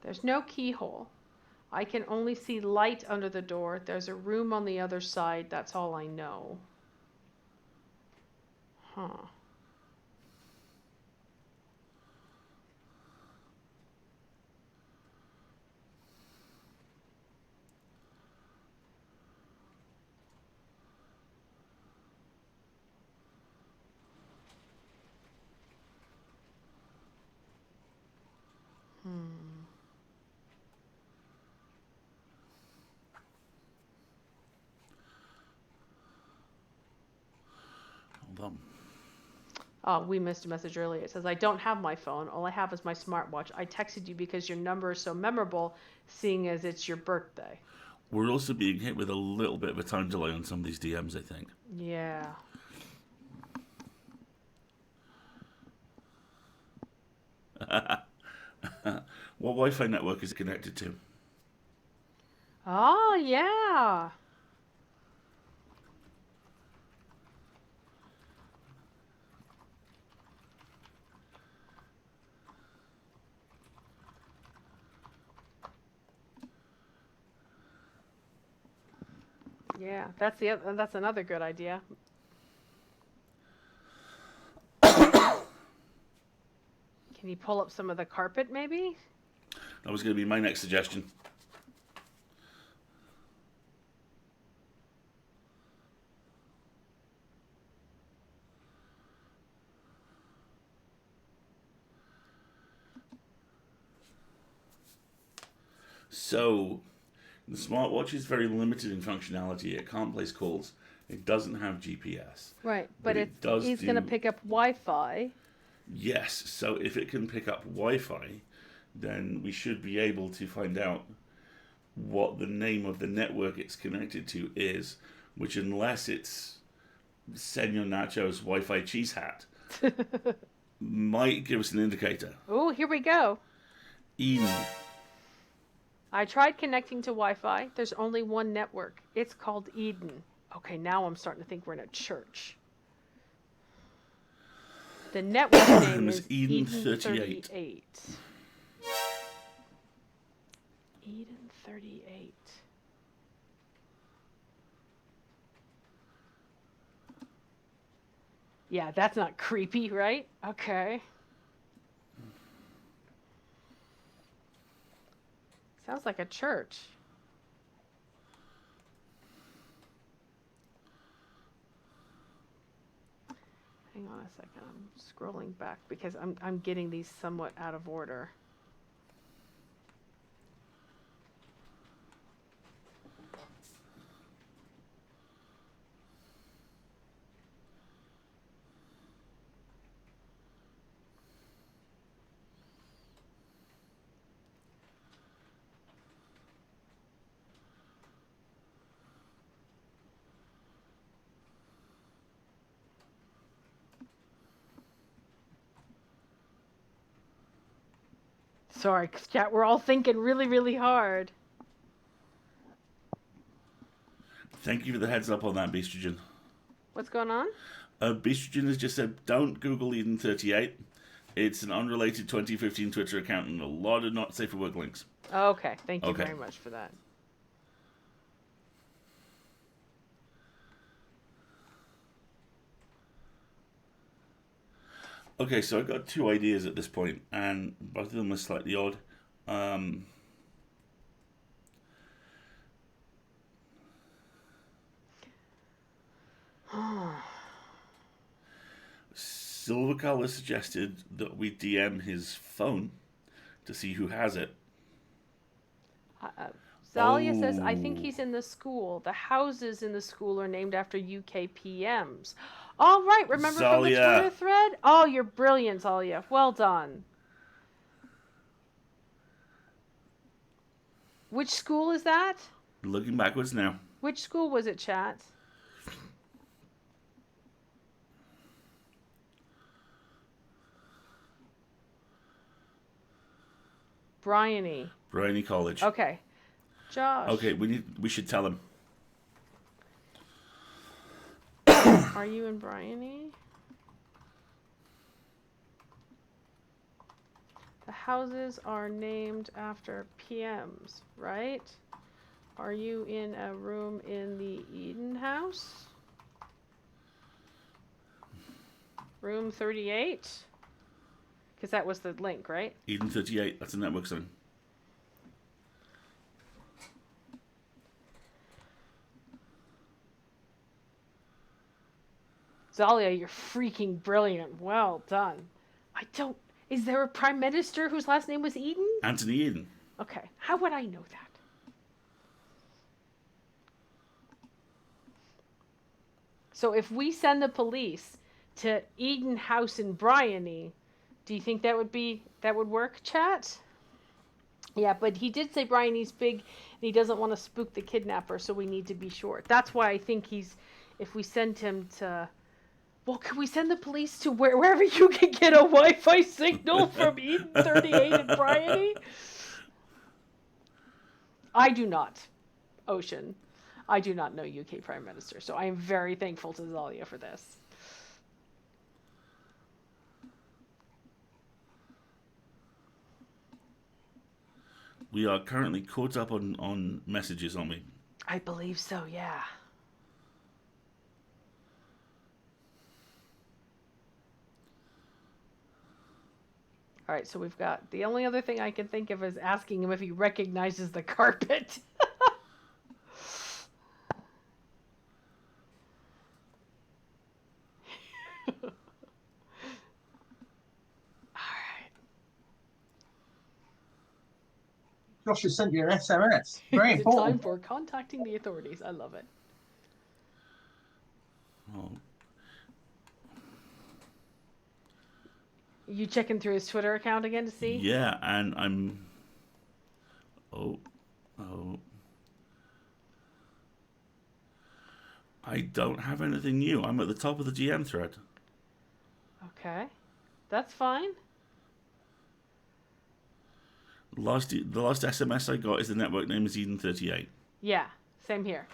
There's no keyhole. I can only see light under the door. There's a room on the other side. That's all I know. Huh. Oh, we missed a message earlier. It says, I don't have my phone. All I have is my smartwatch. I texted you because your number is so memorable, seeing as it's your birthday. We're also being hit with a little bit of a time delay on some of these DMs, I think. Yeah. What Wi-Fi network is it connected to? Oh, yeah. Yeah, that's another good idea. Can you pull up some of the carpet, maybe? That was going to be my next suggestion. So the smartwatch is very limited in functionality. It can't place calls. It doesn't have GPS. Right, But but it does he's do... going to pick up Wi-Fi. Yes, so if it can pick up Wi-Fi, then we should be able to find out what the name of the network it's connected to is, which, unless it's Senor Nacho's Wi-Fi cheese hat, might give us an indicator. Oh, here we go. Eden. I tried connecting to Wi-Fi. There's only one network. It's called Eden. Okay, now I'm starting to think we're in a church. The network name is Eden 38. Eden 38. Yeah, that's not creepy, right? Okay. Sounds like a church. Hang on a second. I'm scrolling back because I'm getting these somewhat out of order. Sorry, chat, we're all thinking really, really hard. Thank you for the heads up on that, Beastrogen. What's going on? Beastrogen has just said, don't Google Eden 38. It's an unrelated 2015 Twitter account and a lot of not safe for work links. Okay, thank you very much for that. Okay, so I've got two ideas at this point, and both of them are slightly odd. Silvercolor suggested that we DM his phone to see who has it. Zalia says, I think he's in the school. The houses in the school are named after UK PMs. All right, remember from the Twitter thread? Oh, you're brilliant, Zalia. Well done. Which school is that? Looking backwards now. Which school was it, chat? Bryony. Bryony College. Okay. Josh. Okay, we should tell him. Are you in Bryony? The houses are named after PMs, right? Are you in a room in the Eden house? Room 38? Because that was the link, right? Eden 38, that's a network zone. Zalia, you're freaking brilliant. Well done. Is there a prime minister whose last name was Eden? Anthony Eden. Okay. How would I know that? So if we send the police to Eden House in Bryony, do you think that would work, chat? Yeah, but he did say Bryony's big and he doesn't want to spook the kidnapper, so we need to be short. That's why I think if we send him to... Well, can we send the police to wherever you can get a Wi-Fi signal from Eden 38 in Bryony? I do not, Ocean. I do not know UK Prime Minister, so I am very thankful to Zalia for this. We are currently caught up on messages, aren't we? I believe so, yeah. All right, so we've got... The only other thing I can think of is asking him if he recognizes the carpet. Josh has sent you an SMS. Very Is it time important. for contacting the authorities? I love it. Oh. You checking through his Twitter account again to see? Yeah, and I'm... Oh. I don't have anything new. I'm at the top of the GM thread. Okay. That's fine. The last SMS I got is the network name is Eden38. Yeah, same here.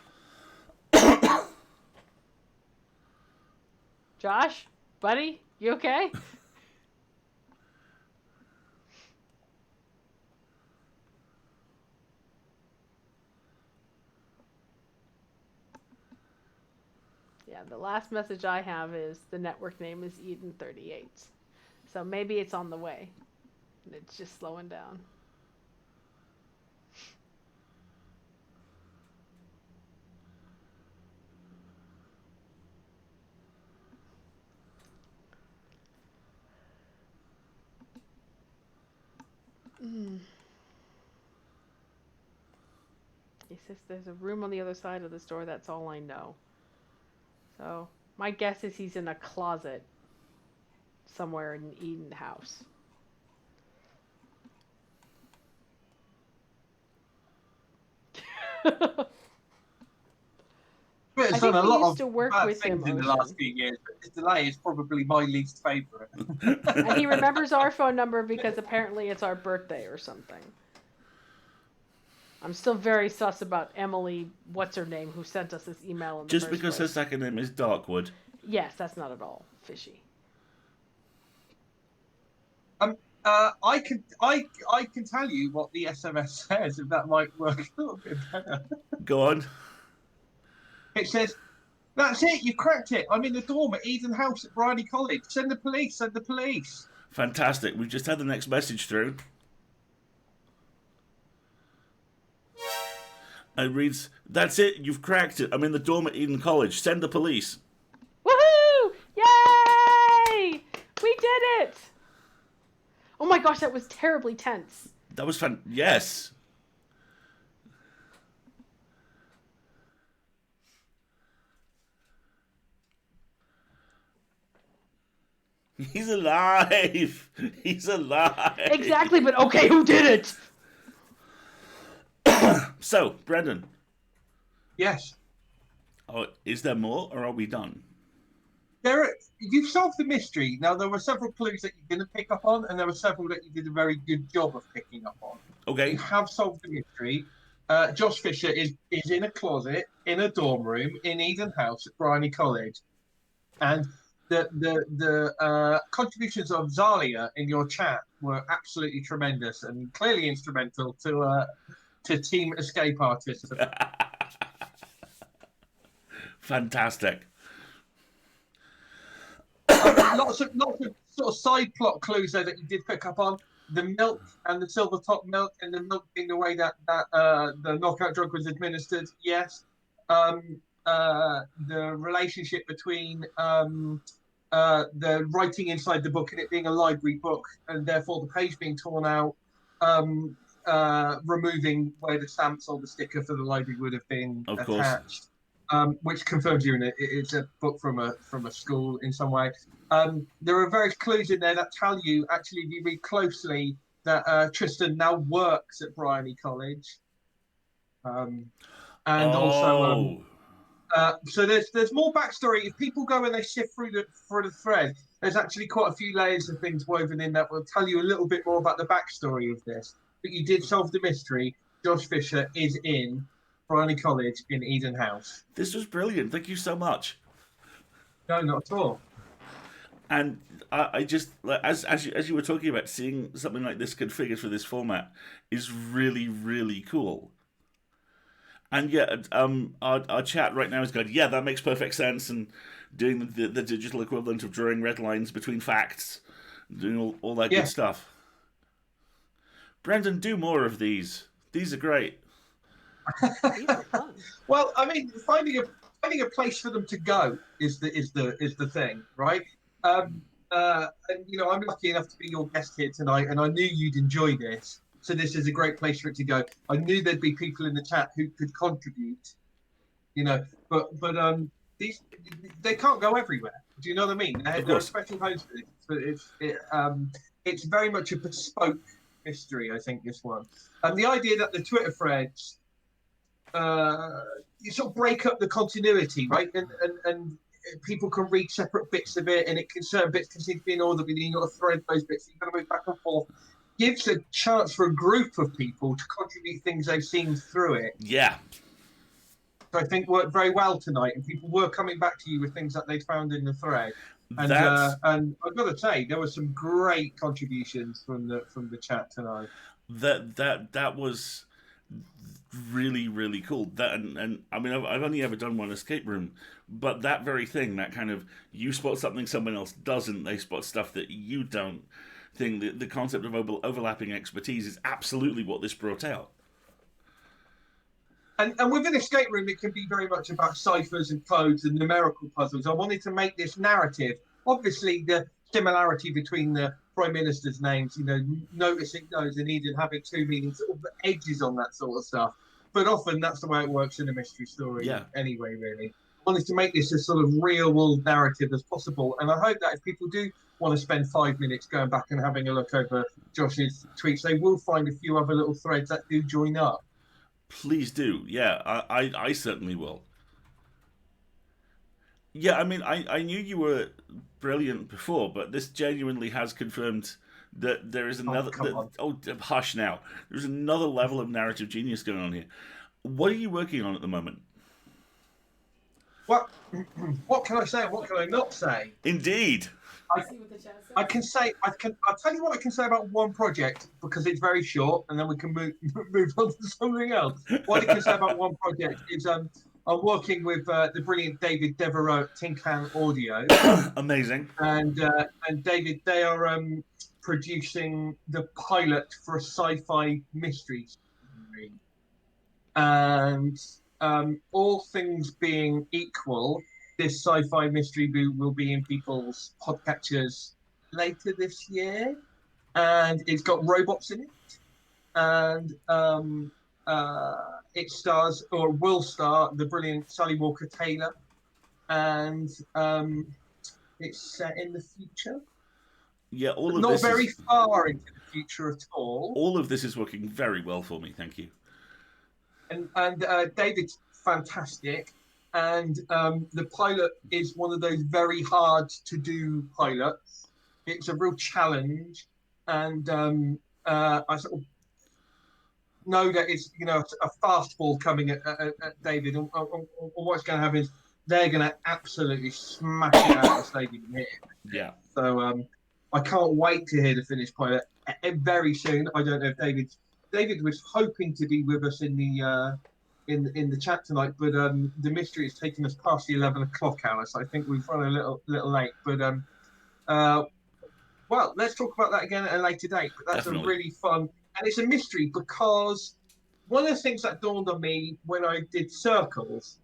Josh, buddy, you okay? Yeah, the last message I have is the network name is Eden38. So maybe it's on the way. It's just slowing down. He says there's a room on the other side of the store. That's all I know. So my guess is he's in a closet somewhere in Eden House. But I it's think done a we lot used of to work bad with things him, in the Ocean. last few years, but this delay is probably my least favourite. And he remembers our phone number because apparently it's our birthday or something. I'm still very sus about Emily, what's her name, who sent us this email in the Just first because her place. second name is Darkwood. Yes, that's not at all fishy. I can tell you what the SMS says, if that might work a little bit better. Go on. It says, "That's it, you cracked it. I'm in the dorm at Eden House at Bryony College. Send the police, send the police." Fantastic. We've just had the next message through. It reads, "That's it, you've cracked it. I'm in the dorm at Eden College. Send the police." Woohoo! Yay! We did it! Oh my gosh, that was terribly tense. That was fun. Yes. He's alive. He's alive. Exactly, but okay, who did it? So, Brendon. Yes. Oh, is there more, or are we done? You've solved the mystery. Now, there were several clues that you didn't pick up on, and there were several that you did a very good job of picking up on. Okay. You have solved the mystery. Josh Fisher is in a closet in a dorm room in Eden House at Bryony College, and the contributions of Zalia in your chat were absolutely tremendous and clearly instrumental to Team Escape Artists. Fantastic. Lots of sort of side plot clues there that you did pick up on. The milk and the silver top milk, and the milk being the way that the knockout drug was administered. Yes. The relationship between the writing inside the book and it being a library book, and therefore the page being torn out, removing where the stamps or the sticker for the library would have been Of course. attached. Which confirms it's a book from a school in some way. There are various clues in there that tell you, actually, if you read closely, that Tristan now works at Bryony College, also. So there's more backstory. If people go and they sift through the thread, there's actually quite a few layers of things woven in that will tell you a little bit more about the backstory of this. But you did solve the mystery. Josh Fisher is in Bryony College in Eden House. This was brilliant. Thank you so much. No, not at all. And I just, as you were talking about, seeing something like this configured for this format is really, really cool. And yeah, our chat right now is going, yeah, that makes perfect sense, and doing the digital equivalent of drawing red lines between facts, doing all that good stuff. Brendon, do more of these. These are great. These are fun. Well, I mean, finding a place for them to go is the thing, right? And I'm lucky enough to be your guest here tonight, and I knew you'd enjoy this. So this is a great place for it to go. I knew there'd be people in the chat who could contribute, but these they can't go everywhere. Do you know what I mean? There are special homes for this. It's very much a bespoke mystery, I think, this one. And the idea that the Twitter threads you sort of break up the continuity, right? And people can read separate bits of it, and certain bits can seem to be in order, but you've got to thread those bits. You've got to move back and forth. Gives a chance for a group of people to contribute things they've seen through it. Yeah. So I think worked very well tonight, and people were coming back to you with things that they'd found in the thread. And I've got to say, there were some great contributions from the chat tonight. That was really, really cool. That and I mean, I've only ever done one escape room, but that very thing, that kind of you spot something someone else doesn't, they spot stuff that you don't. The concept of overlapping expertise is absolutely what this brought out. And with an escape room, it can be very much about ciphers and codes and numerical puzzles. I wanted to make this narrative. Obviously, the similarity between the Prime Minister's names, noticing those and even having two meanings, sort of edges on that sort of stuff. But often that's the way it works in a mystery story anyway, really. I wanted to make this as sort of real-world narrative as possible. And I hope that if people do want to spend 5 minutes going back and having a look over Josh's tweets, they will find a few other little threads that do join up. Please do. Yeah, I certainly will. Yeah, I mean, I knew you were brilliant before, but this genuinely has confirmed that there is another... hush now. There's another level of narrative genius going on here. What are you working on at the moment? What can I say and what can I not say? Indeed. I'll tell you what I can say about one project, because it's very short, and then we can move on to something else. What I can say about one project is I'm working with the brilliant David Devereaux at Tin Can Audio. Amazing. And David, they are producing the pilot for a sci-fi mystery series. And all things being equal, this sci-fi mystery will be in people's podcatchers later this year, and it's got robots in it, and it stars, or will star, the brilliant Sally Walker Taylor, and it's set in the future. Yeah, not very far into the future at all. All of this is working very well for me. Thank you. And David's fantastic. And the pilot is one of those very hard to do pilots. It's a real challenge, and I sort of know that it's a fastball coming at David. And what's going to happen is they're going to absolutely smash it out of the stadium here. Yeah. So I can't wait to hear the finished pilot very soon. I don't know if David was hoping to be with us in the chat tonight, but the mystery has taken us past the 11 o'clock hour, so I think we've run a little late. But well, let's talk about that again at a later date. But that's Definitely. A really fun, and it's a mystery because one of the things that dawned on me when I did Circles is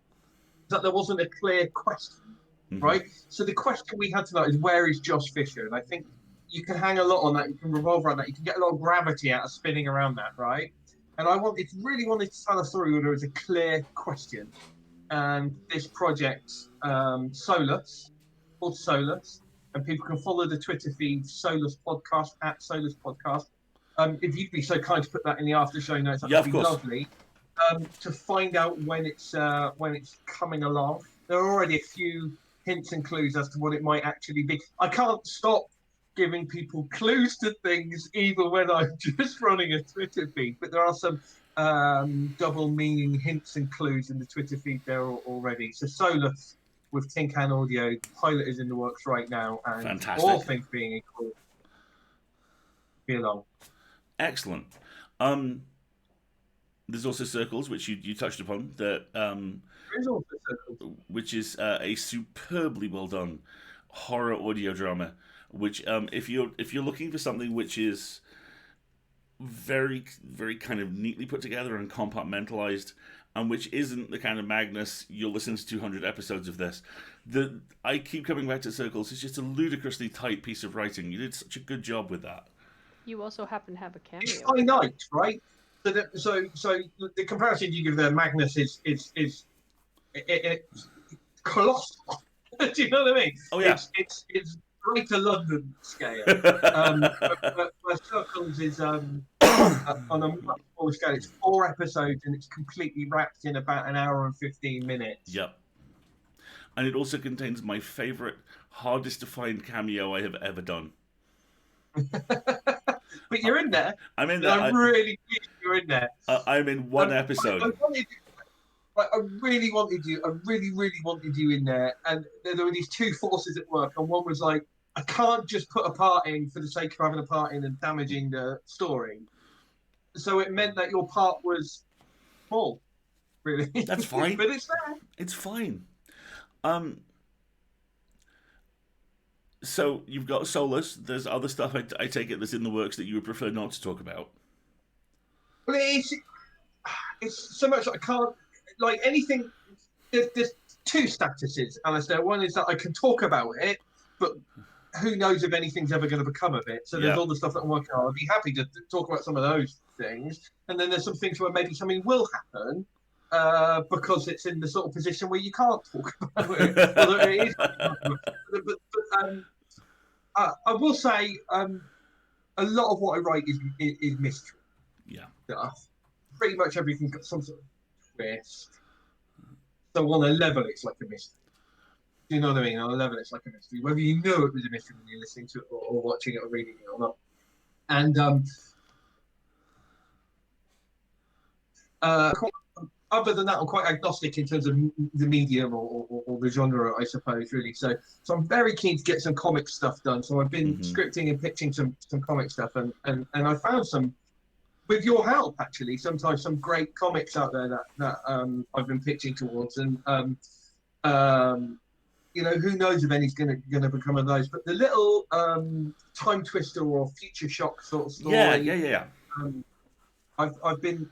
that there wasn't a clear question, right? So the question we had tonight is, where is Josh Fisher? And I think you can hang a lot on that. You can revolve around that. You can get a lot of gravity out of spinning around that, right? And I really wanted to tell a story where there was a clear question. And this project, Solus, called Solus, and people can follow the Twitter feed, Solus Podcast, at Solus Podcast. If you'd be so kind to put that in the after show notes, that'd be lovely. To find out when it's coming along. There are already a few hints and clues as to what it might actually be. I can't stop giving people clues to things even when I'm just running a Twitter feed, but there are some double meaning hints and clues in the Twitter feed there already. So Solus with Tin Can Audio, the pilot is in the works right now, and Fantastic. All things being equal, be along. Excellent. There's also Circles, which you touched upon, that there is also Circles, which is a superbly well done horror audio drama. Which, if you're looking for something which is very, very kind of neatly put together and compartmentalized, and which isn't the kind of Magnus, you'll listen to 200 episodes of this. I keep coming back to Circles. It's just a ludicrously tight piece of writing. You did such a good job with that. You also happen to have a It's cameo. finite, right? So the comparison you give there, Magnus it's colossal. Do you know what I mean? Oh yeah. It's Greater London scale. Where Circles is on a much smaller scale. It's 4 episodes and it's completely wrapped in about an hour and 15 minutes. Yep. And it also contains my favorite, hardest to find cameo I have ever done. But you're in there. I'm in And there. I'm really pleased you're in there. I'm in one episode. I really wanted you. I really, really wanted you in there. And there were these two forces at work. And one was like, I can't just put a part in for the sake of having a part in and damaging the story. So it meant that your part was small, really. That's fine. But it's there. It's fine. So you've got Solus. There's other stuff I take it that's in the works that you would prefer not to talk about. Well, it's so much I can't like anything. There's 2 statuses, Alistair. One is that I can talk about it, but who knows if anything's ever going to become of it. So there's all the stuff that I'm working on. I'd be happy to talk about some of those things. And then there's some things where maybe something will happen because it's in the sort of position where you can't talk about it. Although it is. I will say a lot of what I write is mystery. Yeah. Stuff. Pretty much everything's got some sort of twist. So on a level, it's like a mystery. Do you know what I mean? On a level, it's like a mystery. Whether you know it was a mystery when you're listening to it or watching it or reading it or not. And other than that, I'm quite agnostic in terms of the medium or the genre, I suppose, really. So I'm very keen to get some comic stuff done. So I've been scripting and pitching some comic stuff, and I found some, with your help, actually, sometimes some great comics out there that I've been pitching towards, and you know, who knows if any's going to become of those. But the little time twister or future shock sort of story. Yeah. I've been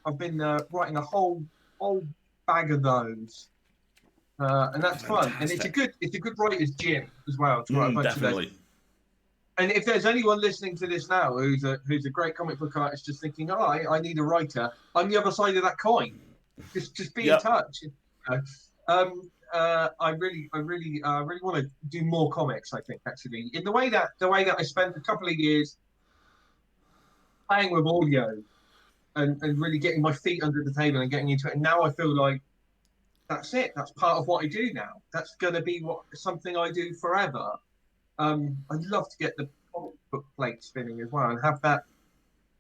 writing a whole bag of those, and that's fun. And it's a good writer's gym as well to write a bunch definitely. of those. And if there's anyone listening to this now who's a great comic book artist, just thinking, oh, I need a writer, I'm the other side of that coin. Just be in touch. You know? I really want to do more comics. I think actually, in the way that I spent a couple of years playing with audio and really getting my feet under the table and getting into it, and now I feel like that's it. That's part of what I do now. That's going to be something I do forever. I'd love to get the comic book plate spinning as well and have that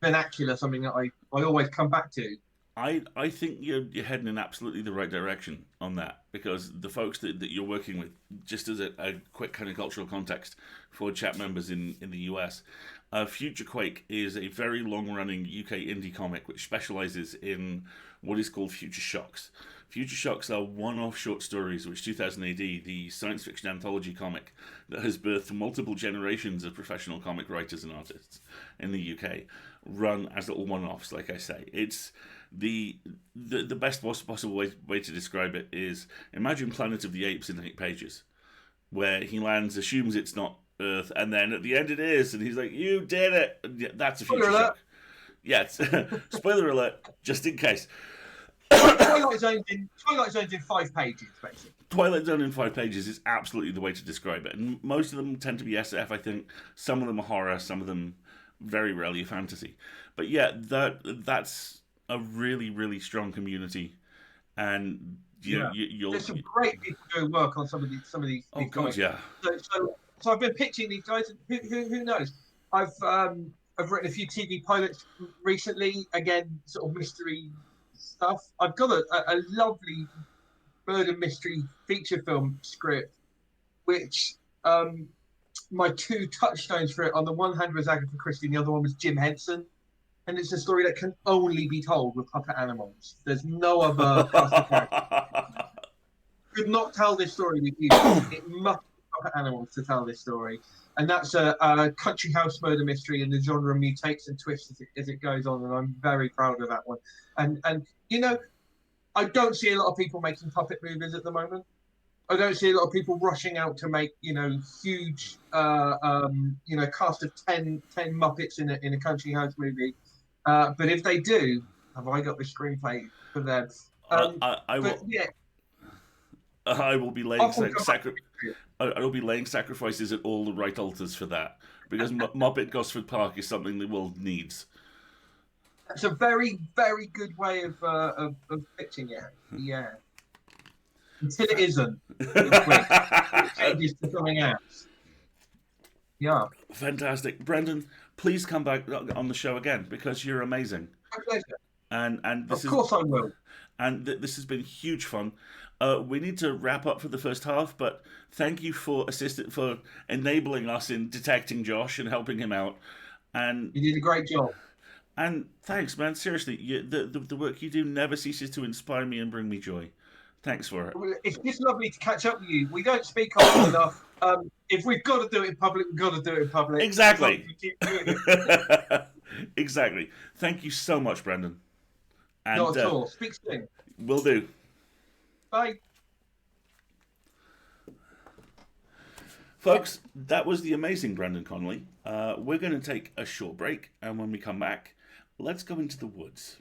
vernacular, something that I always come back to. I think you're heading in absolutely the right direction on that, because the folks that you're working with, just as a quick kind of cultural context for chat members in the US, Future Quake is a very long-running UK indie comic which specialises in what is called Future Shocks. Future Shocks are one-off short stories which 2000 AD, the science fiction anthology comic that has birthed multiple generations of professional comic writers and artists in the UK, run as little one-offs, like I say. It's the best possible way to describe it is, imagine Planet of the Apes in 8 pages, where he lands, assumes it's not Earth, and then at the end it is, and he's like, "You did it!" Yeah, that's a Future Shock. Yeah, spoiler alert, just in case. Twilight Zone's in 5 pages, basically. Twilight Zone in 5 pages is absolutely the way to describe it, and most of them tend to be SF. I think some of them are horror, some of them very rarely fantasy. But yeah, that's a really, really strong community, and you'll. There's some great people doing work on some of these. Oh God, yeah. So I've been pitching these guys. Who knows? I've written a few TV pilots recently. Again, sort of mystery stuff. I've got a lovely murder mystery feature film script, which my 2 touchstones for it, on the one hand was Agatha Christie, and the other one was Jim Henson. And it's a story that can only be told with puppet animals. There's no other cast of characters. Could not tell this story with you. It must be puppet animals to tell this story. And that's a country house murder mystery, and the genre mutates and twists as it goes on. And I'm very proud of that one. And you know, I don't see a lot of people making puppet movies at the moment. I don't see a lot of people rushing out to make, huge, cast of 10 Muppets in a country house movie. But if they do, have I got the screenplay for them? I But will. yeah, I will be laying often come back. I will be laying sacrifices at all the right altars for that because Muppet Gosford Park is something the world needs. It's a very, very good way of pitching it. Yeah. Until it isn't. It changes to something else. Yeah. Fantastic, Brendon. Please come back on the show again because you're amazing. My pleasure. And this Of course I will. this has been huge fun. We need to wrap up for the first half, but thank you for enabling us in detecting Josh and helping him out. And You did a great job. and thanks, man. Seriously, the work you do never ceases to inspire me and bring me joy. Thanks for it. Well, it's just lovely to catch up with you. We don't speak often enough. If we've got to do it in public, we've got to do it in public. Exactly. You keep doing it. Exactly. Thank you so much, Brendon. And Not at all. Speak soon. will do. Bye. Folks, that was the amazing Brendon Connelly. We're going to take a short break, and when we come back, let's go into the woods.